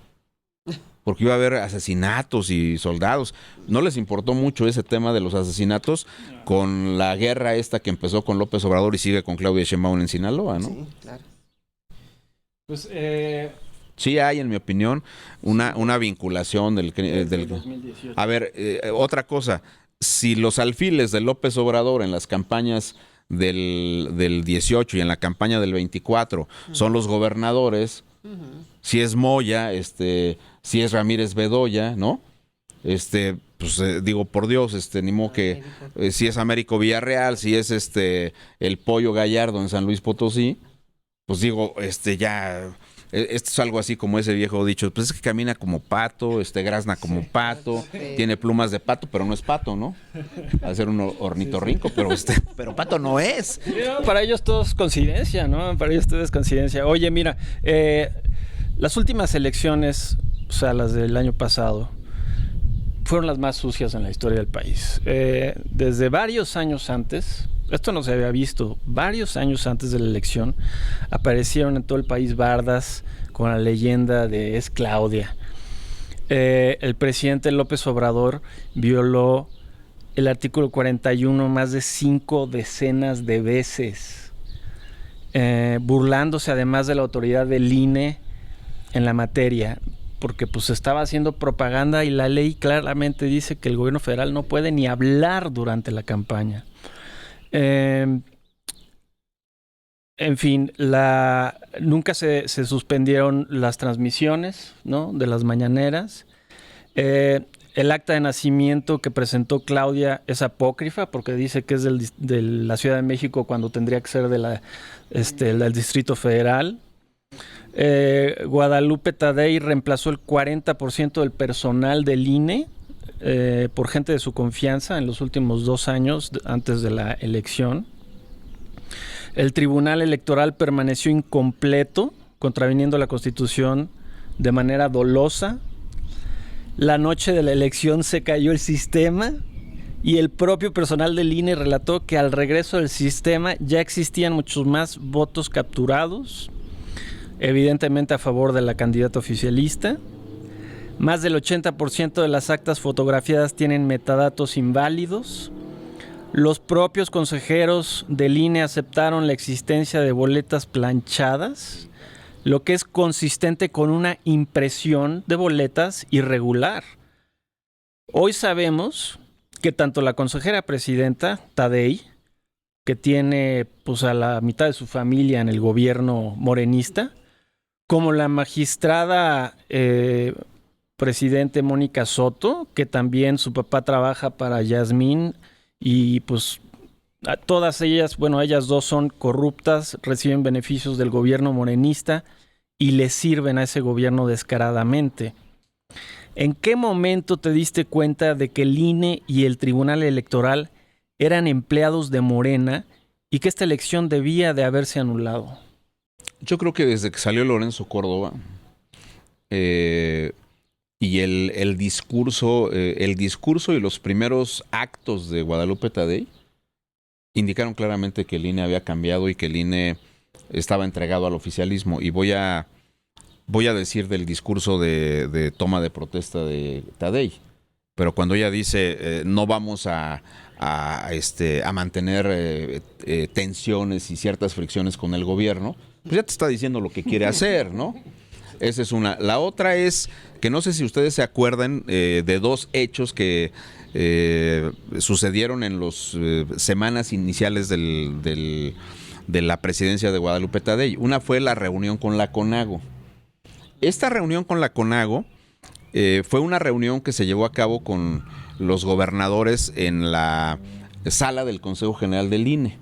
Porque iba a haber asesinatos y soldados. No les importó mucho ese tema de los asesinatos con la guerra esta que empezó con López Obrador y sigue con Claudia Sheinbaum en Sinaloa, ¿no? Sí, claro. Pues, sí hay, en mi opinión, una vinculación del 2018. A ver, otra cosa. Si los alfiles de López Obrador en las campañas del 18 y en la campaña del 24 son los gobernadores, si es Moya, si es Ramírez Bedoya, ¿no? Pues digo, por Dios, ni modo que si es Américo Villarreal, si es el Pollo Gallardo en San Luis Potosí, pues digo, ya esto es algo así como ese viejo dicho, pues es que camina como pato, grazna como pato, tiene plumas de pato, pero no es pato, ¿no? Va a ser un ornitorrinco, pero pato no es. Para ellos todo es coincidencia, ¿no? Para ellos todo es coincidencia. Oye, mira, las últimas elecciones, o sea, las del año pasado, fueron las más sucias en la historia del país. Desde varios años antes, esto no se había visto, varios años antes de la elección, aparecieron en todo el país bardas con la leyenda de "es Claudia". El presidente López Obrador violó el artículo 41 más de 5 decenas de veces, burlándose además de la autoridad del INE en la materia, porque pues estaba haciendo propaganda y la ley claramente dice que el gobierno federal no puede ni hablar durante la campaña. En fin, nunca se suspendieron las transmisiones, ¿no?, de las mañaneras. el acta de nacimiento que presentó Claudia es apócrifa porque dice que es de la Ciudad de México cuando tendría que ser del Distrito Federal. Guadalupe Tadei reemplazó el 40% del personal del INE por gente de su confianza en los últimos 2 años antes de la elección. El Tribunal Electoral permaneció incompleto, contraviniendo la Constitución de manera dolosa. La noche de la elección se cayó el sistema y el propio personal del INE relató que al regreso del sistema ya existían muchos más votos capturados, evidentemente a favor de la candidata oficialista. Más del 80% de las actas fotografiadas tienen metadatos inválidos. Los propios consejeros del INE aceptaron la existencia de boletas planchadas, lo que es consistente con una impresión de boletas irregular. Hoy sabemos que tanto la consejera presidenta, Tadei, que tiene pues a la mitad de su familia en el gobierno morenista, como la magistrada presidente Mónica Soto, que también su papá trabaja para Yasmín, y pues todas ellas, bueno, ellas dos son corruptas, reciben beneficios del gobierno morenista y le sirven a ese gobierno descaradamente. ¿En qué momento te diste cuenta de que el INE y el Tribunal Electoral eran empleados de Morena y que esta elección debía de haberse anulado? Yo creo que desde que salió Lorenzo Córdoba y el discurso y los primeros actos de Guadalupe Tadei indicaron claramente que el INE había cambiado y que el INE estaba entregado al oficialismo. Y voy a decir del discurso de toma de protesta de Tadei. Pero cuando ella dice no vamos a mantener tensiones y ciertas fricciones con el gobierno, pues ya te está diciendo lo que quiere hacer, ¿no? Esa es una. La otra es que no sé si ustedes se acuerdan de 2 hechos que sucedieron en las semanas iniciales de la presidencia de Guadalupe Tadei. Una fue la reunión con la CONAGO. Esta reunión con la CONAGO fue una reunión que se llevó a cabo con los gobernadores en la sala del Consejo General del INE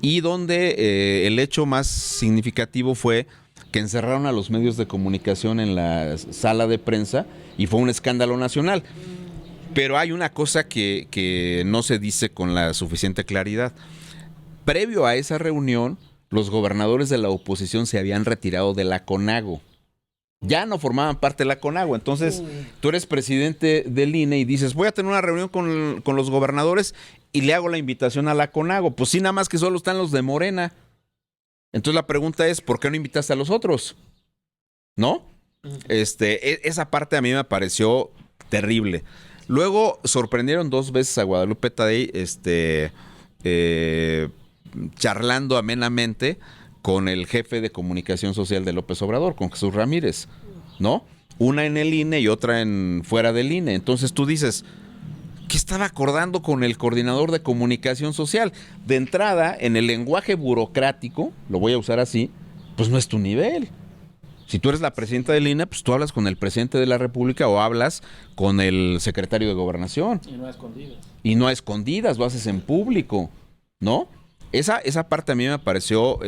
y donde el hecho más significativo fue que encerraron a los medios de comunicación en la sala de prensa y fue un escándalo nacional. Pero hay una cosa que no se dice con la suficiente claridad. Previo a esa reunión, los gobernadores de la oposición se habían retirado de la CONAGO. Ya no formaban parte de la CONAGO. Entonces, tú eres presidente del INE y dices, voy a tener una reunión con los gobernadores y le hago la invitación a la CONAGO. Pues sí, nada más que solo están los de Morena. Entonces la pregunta es, ¿por qué no invitaste a los otros? ¿No? Esa parte a mí me pareció terrible. Luego sorprendieron 2 veces a Guadalupe Tadei charlando amenamente con el jefe de comunicación social de López Obrador, con Jesús Ramírez, ¿no? Una en el INE y otra fuera del INE. Entonces tú dices, ¿qué estaba acordando con el coordinador de comunicación social? De entrada, en el lenguaje burocrático, lo voy a usar así, pues no es tu nivel. Si tú eres la presidenta del INE, pues tú hablas con el presidente de la República o hablas con el secretario de Gobernación. Y no a escondidas. Y no a escondidas, lo haces en público, ¿no? Esa parte a mí me pareció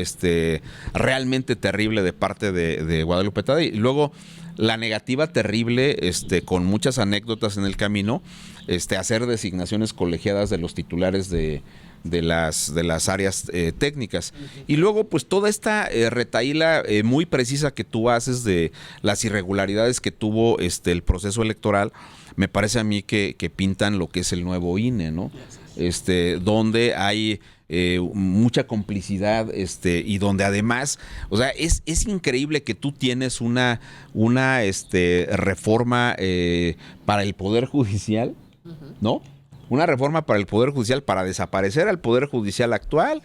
realmente terrible de parte de Guadalupe Tadei. Y luego la negativa terrible, con muchas anécdotas en el camino, hacer designaciones colegiadas de los titulares de las áreas técnicas. Y luego, pues toda esta retahíla muy precisa que tú haces de las irregularidades que tuvo el proceso electoral, me parece a mí que pintan lo que es el nuevo INE, ¿no? Donde hay mucha complicidad y donde además, o sea, es increíble que tú tienes una reforma para el Poder Judicial, ¿no? Una reforma para el Poder Judicial para desaparecer al Poder Judicial actual,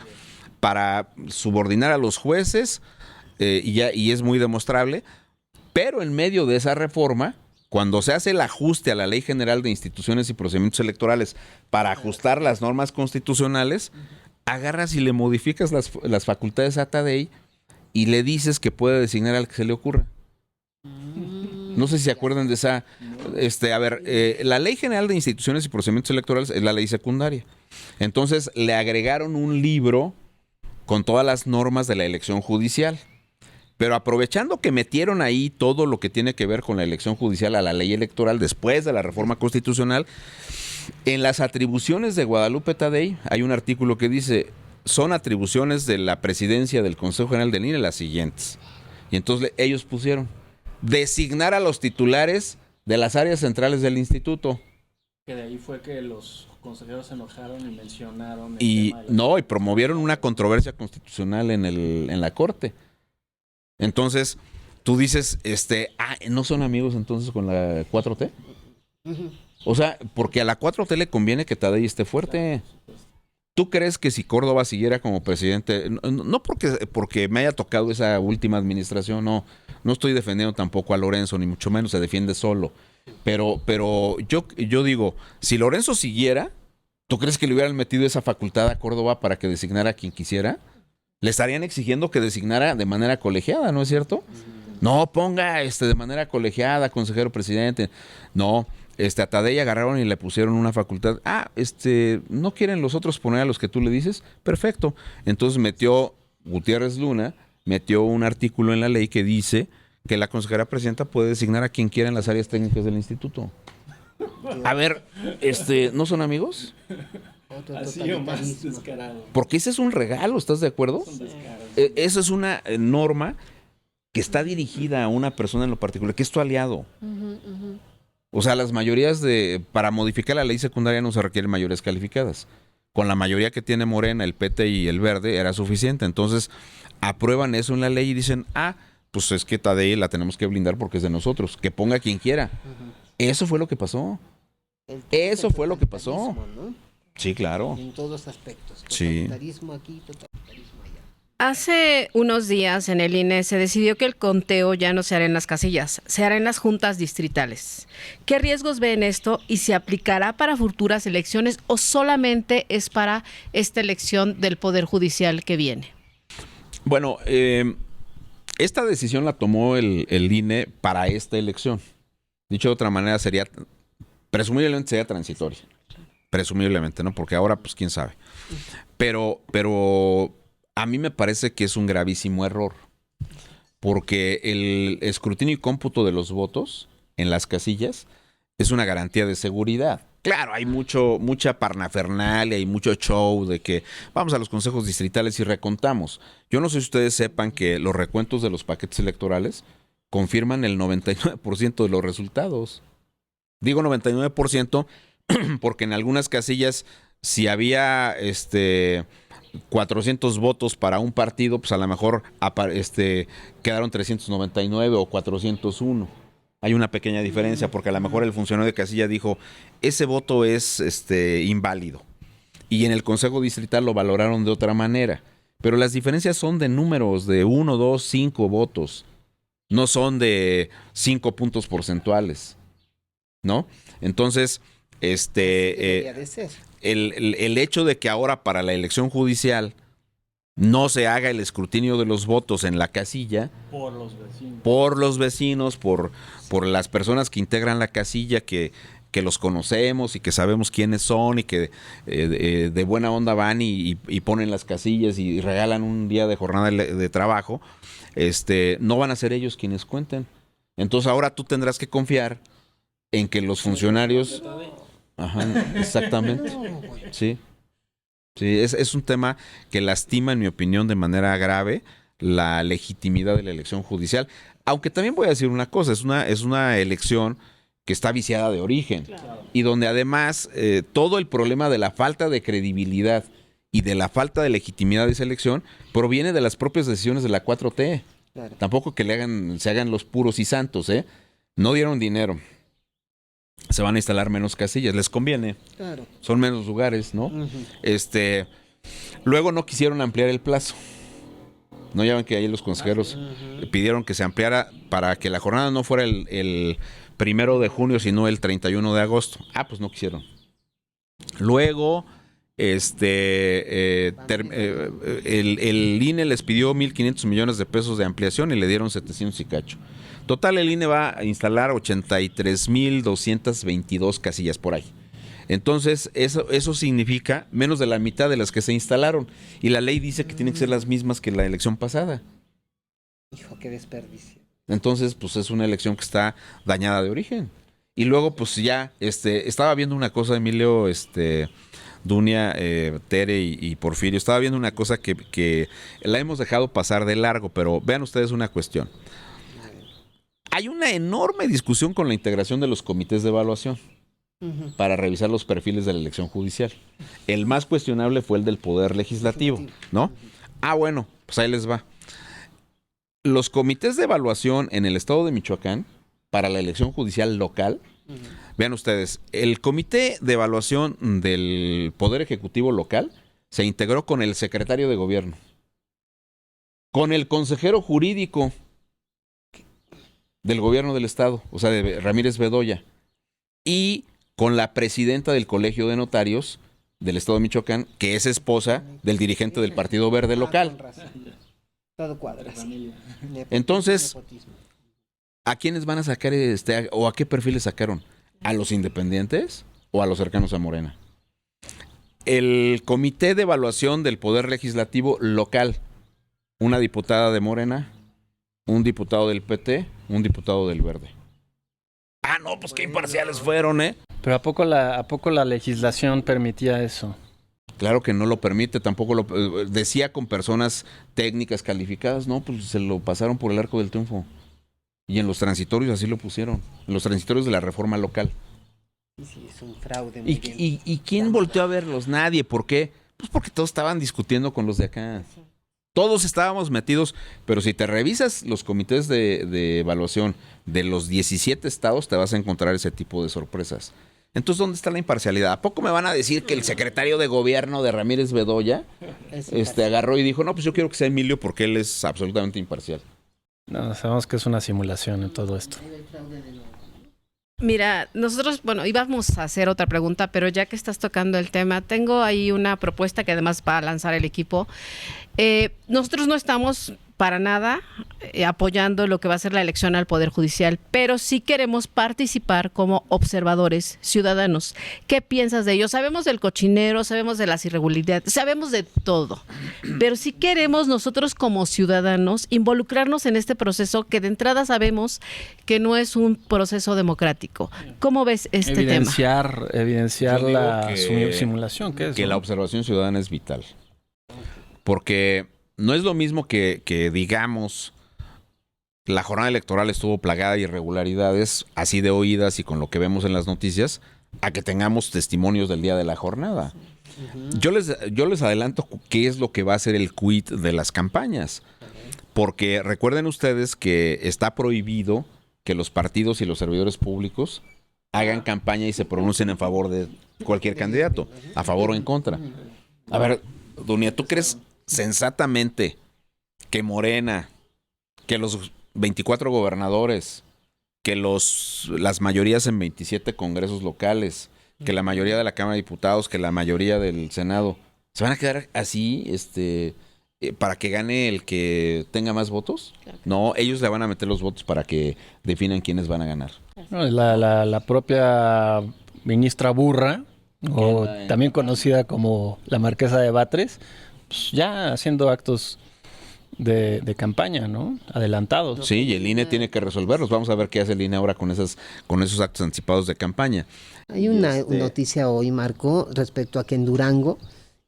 para subordinar a los jueces, y es muy demostrable, pero en medio de esa reforma, cuando se hace el ajuste a la Ley General de Instituciones y Procedimientos Electorales para ajustar las normas constitucionales, agarras y le modificas las facultades a Tadei y le dices que puede designar al que se le ocurra. No sé si se acuerdan de esa. La Ley General de Instituciones y Procedimientos Electorales es la ley secundaria. Entonces le agregaron un libro con todas las normas de la elección judicial. Pero aprovechando que metieron ahí todo lo que tiene que ver con la elección judicial a la ley electoral después de la reforma constitucional, en las atribuciones de Guadalupe Tadei hay un artículo que dice: son atribuciones de la presidencia del Consejo General del INE las siguientes. Y entonces ellos pusieron: designar a los titulares de las áreas centrales del instituto. Que de ahí fue que los consejeros se enojaron y mencionaron Y promovieron una controversia constitucional en la Corte. Entonces, tú dices, ¿no son amigos entonces con la 4T? O sea, porque a la 4T le conviene que Tadei esté fuerte. ¿Tú crees que si Córdoba siguiera como presidente, no porque me haya tocado esa última administración, no estoy defendiendo tampoco a Lorenzo, ni mucho menos, se defiende solo. Pero yo digo, si Lorenzo siguiera, ¿tú crees que le hubieran metido esa facultad a Córdoba para que designara a quien quisiera? Le estarían exigiendo que designara de manera colegiada, ¿no es cierto? No, ponga de manera colegiada, consejero presidente. No, a Tadei agarraron y le pusieron una facultad. ¿No quieren los otros poner a los que tú le dices? Perfecto. Entonces Gutiérrez Luna metió un artículo en la ley que dice que la consejera presidenta puede designar a quien quiera en las áreas técnicas del instituto. A ver, ¿no son amigos? Así o más descarado. Porque ese es un regalo, ¿estás de acuerdo? Esa es una norma que está dirigida a una persona en lo particular, que es tu aliado. O sea, las mayorías para modificar la ley secundaria no se requieren mayorías calificadas. Con la mayoría que tiene Morena, el PT y el Verde era suficiente. Entonces, aprueban eso en la ley y dicen, pues es que Tadei la tenemos que blindar porque es de nosotros. Que ponga quien quiera. Eso fue lo que pasó. Eso fue lo que pasó. ¿No? Sí, claro. En todos aspectos. Sí. Totalitarismo aquí, totalitarismo allá. Hace unos días en el INE se decidió que el conteo ya no se hará en las casillas, se hará en las juntas distritales. ¿Qué riesgos ve en esto y se aplicará para futuras elecciones o solamente es para esta elección del Poder Judicial que viene? Bueno, esta decisión la tomó el INE para esta elección. Dicho de otra manera, presumiblemente sería transitoria. Presumiblemente, ¿no? Porque ahora, pues, quién sabe. Pero a mí me parece que es un gravísimo error. Porque el escrutinio y cómputo de los votos en las casillas es una garantía de seguridad. Claro, hay mucha parnafernalia y mucho show de que vamos a los consejos distritales y recontamos. Yo no sé si ustedes sepan que los recuentos de los paquetes electorales confirman el 99% de los resultados. Digo 99% porque en algunas casillas, si había 400 votos para un partido, pues a lo mejor quedaron 399 o 401. Hay una pequeña diferencia porque a lo mejor el funcionario de casilla dijo, ese voto es inválido. Y en el Consejo Distrital lo valoraron de otra manera. Pero las diferencias son de números, de 1, 2, 5 votos. No son de 5 puntos porcentuales, ¿no? Entonces, debería de ser. el hecho de que ahora para la elección judicial no se haga el escrutinio de los votos en la casilla por los vecinos, por las personas que integran la casilla, que los conocemos y que sabemos quiénes son y que de buena onda van y ponen las casillas y regalan un día de jornada de trabajo, no van a ser ellos quienes cuenten. Entonces ahora tú tendrás que confiar en que los funcionarios... Ajá, exactamente. Sí. Sí, es un tema que lastima, en mi opinión, de manera grave la legitimidad de la elección judicial. Aunque también voy a decir una cosa, es una elección que está viciada de origen. Claro. Y donde además todo el problema de la falta de credibilidad y de la falta de legitimidad de esa elección proviene de las propias decisiones de la 4T. Claro. Tampoco que se hagan los puros y santos, ¿eh? No dieron dinero. Se van a instalar menos casillas, les conviene. Claro. Son menos lugares, ¿no? Uh-huh. Luego no quisieron ampliar el plazo. No, ya ven que ahí los consejeros pidieron que se ampliara para que la jornada no fuera el 1 de junio, sino el 31 de agosto. Pues no quisieron. Luego El INE les pidió 1.500 millones de pesos de ampliación y le dieron 700 y cacho. Total, el INE va a instalar 83.222 casillas por ahí. Entonces, eso significa menos de la mitad de las que se instalaron. Y la ley dice que tienen que ser las mismas que la elección pasada. Hijo, qué desperdicio. Entonces, pues es una elección que está dañada de origen. Y luego, pues ya, estaba viendo una cosa, Emilio, Dunia, Tere y Porfirio, estaba viendo una cosa que la hemos dejado pasar de largo, pero vean ustedes una cuestión. Hay una enorme discusión con la integración de los comités de evaluación para revisar los perfiles de la elección judicial. El más cuestionable fue el del Poder Legislativo, ¿no? Bueno, pues ahí les va. Los comités de evaluación en el estado de Michoacán para la elección judicial local, vean ustedes, el comité de evaluación del Poder Ejecutivo local se integró con el secretario de gobierno, con el consejero jurídico del gobierno del estado, o sea, de Ramírez Bedoya, y con la presidenta del Colegio de Notarios del estado de Michoacán, que es esposa del dirigente del Partido Verde local. Todo cuadra. Entonces, ¿a quiénes van a sacar o a qué perfiles sacaron? ¿A los independientes o a los cercanos a Morena? El comité de evaluación del Poder Legislativo local, una diputada de Morena, un diputado del PT, un diputado del Verde. No, pues qué imparciales fueron, ¿eh? Pero ¿a poco la legislación permitía eso? Claro que no lo permite, tampoco lo decía con personas técnicas calificadas, no, pues se lo pasaron por el arco del triunfo. Y en los transitorios así lo pusieron, en los transitorios de la reforma local. Sí, es un fraude. ¿Y quién volteó a verlos? Nadie. ¿Por qué? Pues porque todos estaban discutiendo con los de acá. Todos estábamos metidos, pero si te revisas los comités de evaluación de los 17 estados, te vas a encontrar ese tipo de sorpresas. Entonces, ¿dónde está la imparcialidad? ¿A poco me van a decir que el secretario de gobierno de Ramírez Bedoya agarró y dijo, no, pues yo quiero que sea Emilio porque él es absolutamente imparcial? No, sabemos que es una simulación en todo esto. Mira, nosotros, íbamos a hacer otra pregunta, pero ya que estás tocando el tema, tengo ahí una propuesta que además va a lanzar el equipo. Nosotros no estamos para nada apoyando lo que va a ser la elección al Poder Judicial, pero sí queremos participar como observadores ciudadanos. ¿Qué piensas de ello? Sabemos del cochinero, sabemos de las irregularidades, sabemos de todo, pero sí queremos nosotros como ciudadanos involucrarnos en este proceso que de entrada sabemos que no es un proceso democrático. ¿Cómo ves este tema? Evidenciar la simulación. ¿Qué es? Que la observación ciudadana es vital. Porque no es lo mismo que digamos la jornada electoral estuvo plagada de irregularidades, así de oídas y con lo que vemos en las noticias, a que tengamos testimonios del día de la jornada. Yo les adelanto qué es lo que va a ser el quid de las campañas. Porque recuerden ustedes que está prohibido que los partidos y los servidores públicos hagan campaña y se pronuncien en favor de cualquier candidato, a favor o en contra. A ver, Dunia, ¿tú crees sensatamente que Morena, que los 24 gobernadores, que las mayorías en 27 congresos locales, que la mayoría de la Cámara de Diputados, que la mayoría del Senado, se van a quedar así para que gane el que tenga más votos? Claro. No, ellos le van a meter los votos para que definan quiénes van a ganar. No, la propia ministra Burra, o también conocida como la Marquesa de Batres, pues ya haciendo actos de campaña, ¿no? Adelantados. Sí, y el INE tiene que resolverlos. Vamos a ver qué hace el INE ahora con esos actos anticipados de campaña. Hay una noticia hoy, Marco, respecto a que en Durango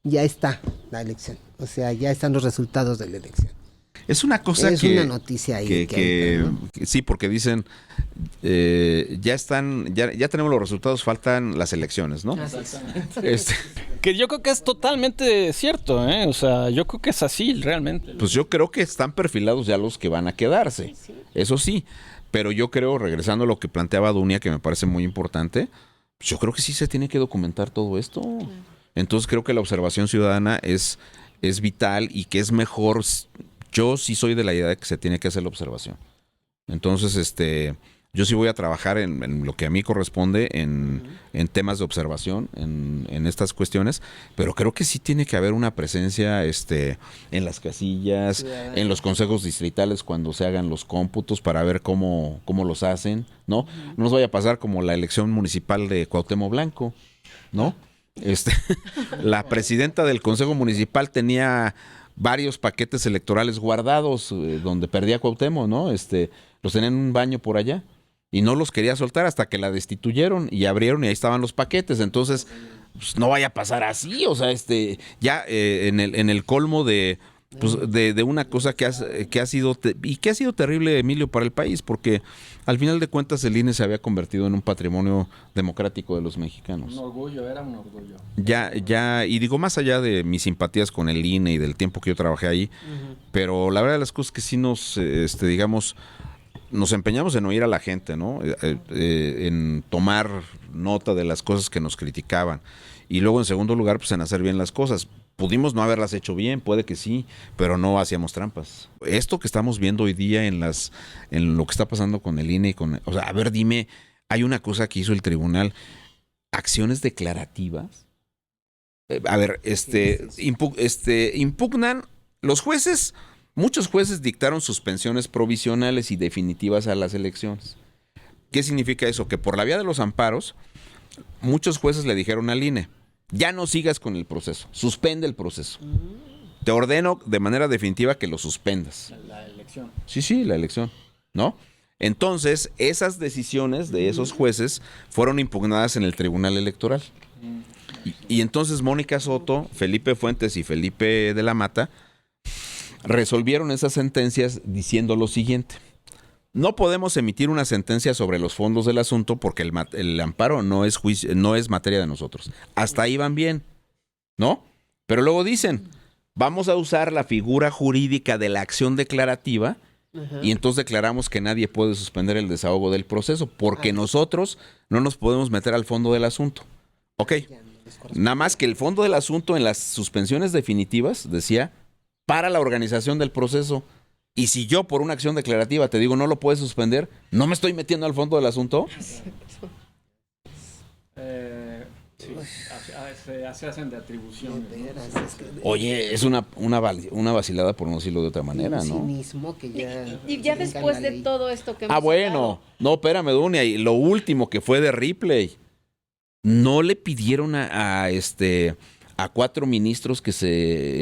ya está la elección. O sea, ya están los resultados de la elección. Es una cosa es una noticia ahí ¿no? Sí, porque dicen ya tenemos los resultados, faltan las elecciones, ¿no? Que yo creo que es totalmente cierto, ¿eh? O sea, yo creo que es así realmente. Pues yo creo que están perfilados ya los que van a quedarse. Sí. Eso sí, pero yo creo, regresando a lo que planteaba Dunia, que me parece muy importante, yo creo que sí se tiene que documentar todo esto. Entonces creo que la observación ciudadana es vital y que es mejor. Yo sí soy de la idea de que se tiene que hacer la observación. Entonces, Yo sí voy a trabajar en lo que a mí corresponde, en temas de observación, en estas cuestiones, pero creo que sí tiene que haber una presencia en las casillas, en los consejos distritales cuando se hagan los cómputos para ver cómo los hacen, ¿no? No nos vaya a pasar como la elección municipal de Cuauhtémoc Blanco, ¿no? La presidenta del Consejo Municipal tenía varios paquetes electorales guardados donde perdía Cuauhtémoc, ¿no? Los tenía en un baño por allá y no los quería soltar hasta que la destituyeron y abrieron y ahí estaban los paquetes. Entonces, pues, no vaya a pasar así, o sea, ya en el colmo de una cosa que ha sido terrible, Emilio, para el país, porque al final de cuentas el INE se había convertido en un patrimonio democrático de los mexicanos. Un orgullo, era un orgullo. Ya, y digo, más allá de mis simpatías con el INE y del tiempo que yo trabajé ahí, pero la verdad de las cosas que sí nos empeñamos en oír a la gente, ¿no? En tomar nota de las cosas que nos criticaban. Y luego, en segundo lugar, pues en hacer bien las cosas. Pudimos no haberlas hecho bien, puede que sí, pero no hacíamos trampas. Esto que estamos viendo hoy día en lo que está pasando con el INE, o sea, a ver, dime, hay una cosa que hizo el tribunal, acciones declarativas. A ver, impugnan los jueces. Muchos jueces dictaron suspensiones provisionales y definitivas a las elecciones. ¿Qué significa eso? Que por la vía de los amparos, muchos jueces le dijeron al INE, ya no sigas con el proceso, suspende el proceso. Te ordeno de manera definitiva que lo suspendas. La elección. Sí, la elección, ¿no? Entonces, esas decisiones de esos jueces fueron impugnadas en el Tribunal Electoral. Y entonces Mónica Soto, Felipe Fuentes y Felipe de la Mata resolvieron esas sentencias diciendo lo siguiente: no podemos emitir una sentencia sobre los fondos del asunto porque el amparo no es materia de nosotros. Hasta ahí van bien, ¿no? Pero luego dicen, vamos a usar la figura jurídica de la acción declarativa y entonces declaramos que nadie puede suspender el desahogo del proceso porque nosotros no nos podemos meter al fondo del asunto. Ok, nada más que el fondo del asunto en las suspensiones definitivas decía para la organización del proceso. Y si yo por una acción declarativa te digo no lo puedes suspender, ¿no me estoy metiendo al fondo del asunto? Sí, se hacen de atribuciones, ¿no? Oye, es una vacilada por no decirlo de otra manera, ¿no? Cinismo que ya... Y ya después de todo esto que hemos Bueno, no, espérame, Dunia, y lo último que fue de Ripley, no le pidieron a 4 ministros que se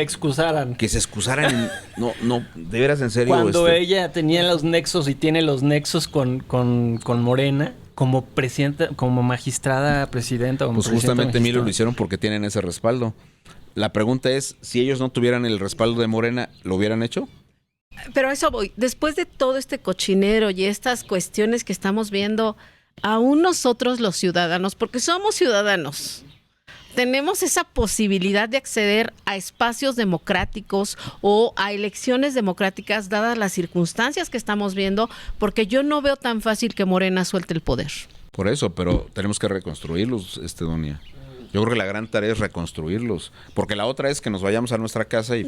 excusaran. Que se excusaran. No, de veras, en serio. Cuando ella tenía los nexos y tiene los nexos con Morena, como presidenta, como magistrada presidenta. Como pues justamente, Emilio, lo hicieron porque tienen ese respaldo. La pregunta es, si ellos no tuvieran el respaldo de Morena, ¿lo hubieran hecho? Pero a eso voy. Después de todo este cochinero y estas cuestiones que estamos viendo, aún nosotros los ciudadanos, porque somos ciudadanos, tenemos esa posibilidad de acceder a espacios democráticos o a elecciones democráticas dadas las circunstancias que estamos viendo, porque yo no veo tan fácil que Morena suelte el poder. Por eso, pero tenemos que reconstruirlos, Donia. Yo creo que la gran tarea es reconstruirlos, porque la otra es que nos vayamos a nuestra casa y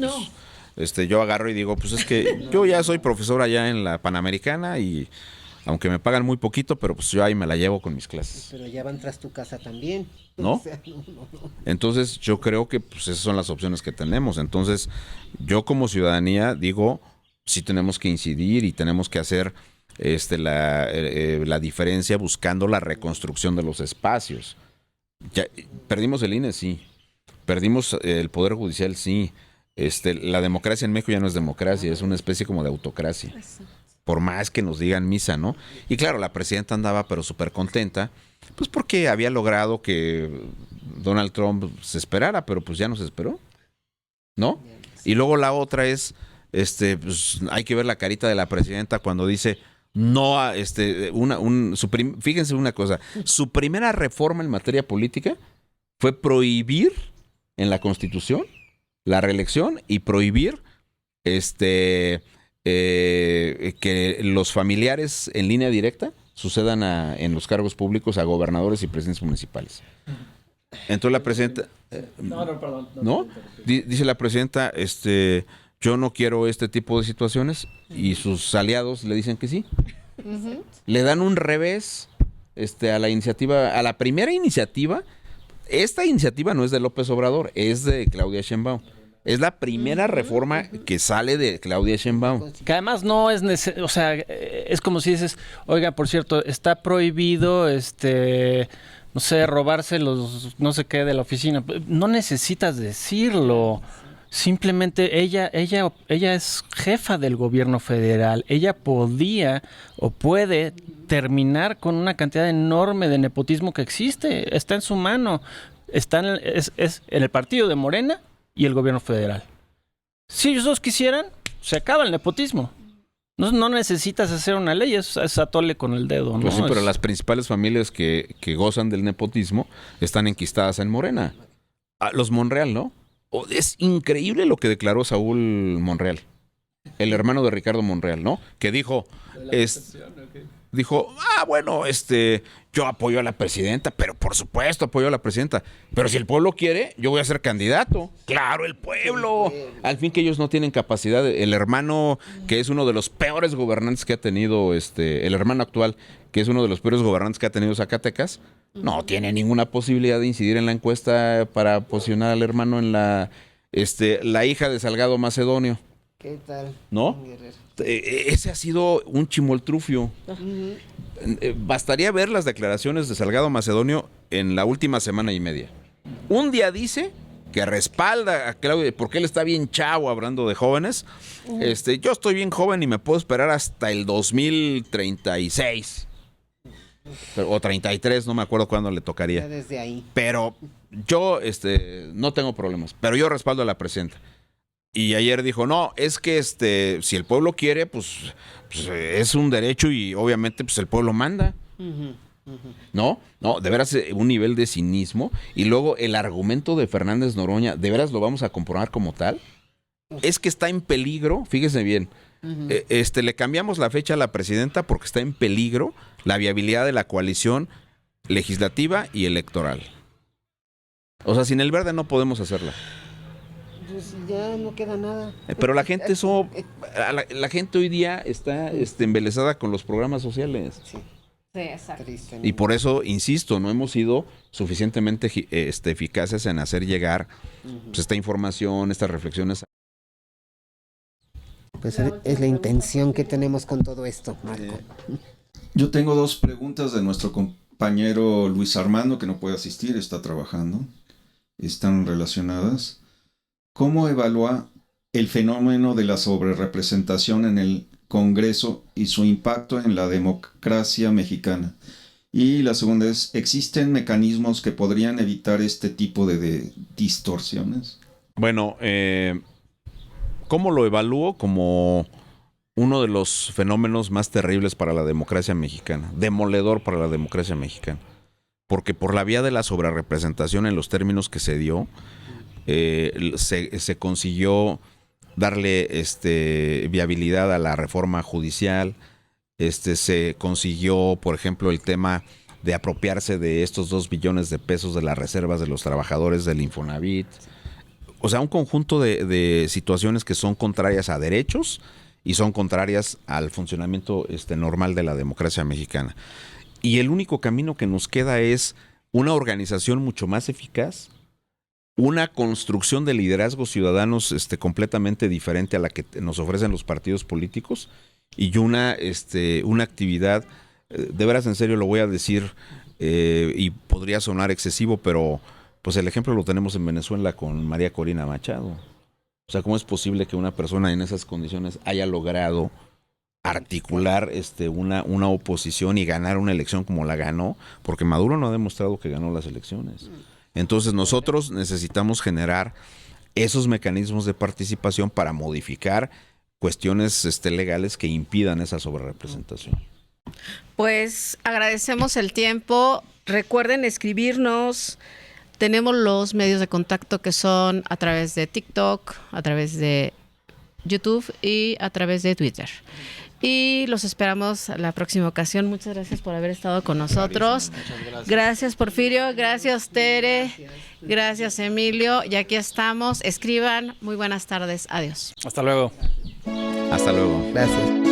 pues, yo agarro y digo, pues es que yo ya soy profesor allá en la Panamericana y aunque me pagan muy poquito, pero pues yo ahí me la llevo con mis clases. Pero ya van tras tu casa también. ¿No? O sea, no. Entonces yo creo que pues esas son las opciones que tenemos. Entonces yo como ciudadanía digo, sí tenemos que incidir y tenemos que hacer la diferencia buscando la reconstrucción de los espacios. Ya, perdimos el INE, sí. Perdimos el Poder Judicial, sí. La democracia en México ya no es democracia, es una especie como de autocracia. Por más que nos digan misa, ¿no? Y claro, la presidenta andaba pero súper contenta, pues porque había logrado que Donald Trump se esperara, pero pues ya no se esperó, ¿no? Y luego la otra es, pues hay que ver la carita de la presidenta cuando dice, no, fíjense una cosa, su primera reforma en materia política fue prohibir en la Constitución la reelección y prohibir que los familiares en línea directa sucedan en los cargos públicos a gobernadores y presidentes municipales. Entonces la presidenta... perdón. ¿No? Dice la presidenta, yo no quiero este tipo de situaciones y sus aliados le dicen que sí. Le dan un revés a la iniciativa, a la primera iniciativa. Esta iniciativa no es de López Obrador, es de Claudia Sheinbaum. Es la primera reforma que sale de Claudia Sheinbaum. Que además no es necesario, o sea, es como si dices, oiga, por cierto, está prohibido, no sé, robarse los no sé qué de la oficina. No necesitas decirlo. Simplemente ella es jefa del gobierno federal. Ella podía o puede terminar con una cantidad enorme de nepotismo que existe. Está en su mano. Está es en el partido de Morena y el gobierno federal. Si ellos dos quisieran, se acaba el nepotismo. No necesitas hacer una ley, es atole con el dedo, ¿no? Pues sí, pero las principales familias que gozan del nepotismo están enquistadas en Morena. Los Monreal, ¿no? Es increíble lo que declaró Saúl Monreal, el hermano de Ricardo Monreal, ¿no? Que dijo, bueno, yo apoyo a la presidenta, pero por supuesto apoyo a la presidenta. Pero si el pueblo quiere, yo voy a ser candidato. ¡Claro, el pueblo! Al fin que ellos no tienen capacidad. El hermano, que es uno de los peores gobernantes que ha tenido, el hermano actual, que es uno de los peores gobernantes que ha tenido Zacatecas, no tiene ninguna posibilidad de incidir en la encuesta para posicionar al hermano en la hija de Salgado Macedonio. ¿Qué tal? ¿No? Ese ha sido un chimoltrufio. Bastaría ver las declaraciones de Salgado Macedonio en la última semana y media. Un día dice que respalda a Claudia, porque él está bien chavo hablando de jóvenes. Yo estoy bien joven y me puedo esperar hasta el 2036. O 33, no me acuerdo cuándo le tocaría. Ya desde ahí. Pero yo no tengo problemas, pero yo respaldo a la presidenta. Y ayer dijo, no, es que si el pueblo quiere, pues es un derecho y obviamente pues el pueblo manda. No, de veras un nivel de cinismo. Y luego el argumento de Fernández Noroña, ¿de veras lo vamos a comprobar como tal? Es que está en peligro, fíjese bien, le cambiamos la fecha a la presidenta porque está en peligro la viabilidad de la coalición legislativa y electoral. O sea, sin el verde no podemos hacerla. Pues ya no queda nada. Pero la gente la gente hoy día está embelesada con los programas sociales. Sí. Sí, exacto. Y por eso, insisto, no hemos sido suficientemente eficaces en hacer llegar pues, esta información, estas reflexiones. Pues es la intención que tenemos con todo esto, Marco. Yo tengo dos preguntas de nuestro compañero Luis Armando, que no puede asistir, está trabajando. Están relacionadas. ¿Cómo evalúa el fenómeno de la sobrerepresentación en el Congreso y su impacto en la democracia mexicana? Y la segunda es, ¿existen mecanismos que podrían evitar este tipo de distorsiones? Bueno, ¿cómo lo evalúo? Como uno de los fenómenos más terribles para la democracia mexicana, demoledor para la democracia mexicana. Porque por la vía de la sobrerepresentación en los términos que se dio, se consiguió darle viabilidad a la reforma judicial. Se consiguió, por ejemplo, el tema de apropiarse de estos 2 billones de pesos de las reservas de los trabajadores del Infonavit. O sea, un conjunto de situaciones que son contrarias a derechos y son contrarias al funcionamiento normal de la democracia mexicana. Y el único camino que nos queda es una organización mucho más eficaz, una construcción de liderazgos ciudadanos completamente diferente a la que nos ofrecen los partidos políticos y una actividad, de veras en serio lo voy a decir y podría sonar excesivo, pero pues el ejemplo lo tenemos en Venezuela con María Corina Machado. O sea, ¿cómo es posible que una persona en esas condiciones haya logrado articular una oposición y ganar una elección como la ganó? Porque Maduro no ha demostrado que ganó las elecciones. Entonces nosotros necesitamos generar esos mecanismos de participación para modificar cuestiones legales que impidan esa sobrerepresentación. Pues agradecemos el tiempo. Recuerden escribirnos. Tenemos los medios de contacto que son a través de TikTok, a través de YouTube y a través de Twitter. Y los esperamos la próxima ocasión. Muchas gracias por haber estado con nosotros. Gracias, Porfirio. Gracias, Tere. Gracias, Emilio. Y aquí estamos. Escriban. Muy buenas tardes. Adiós. Hasta luego. Hasta luego. Gracias.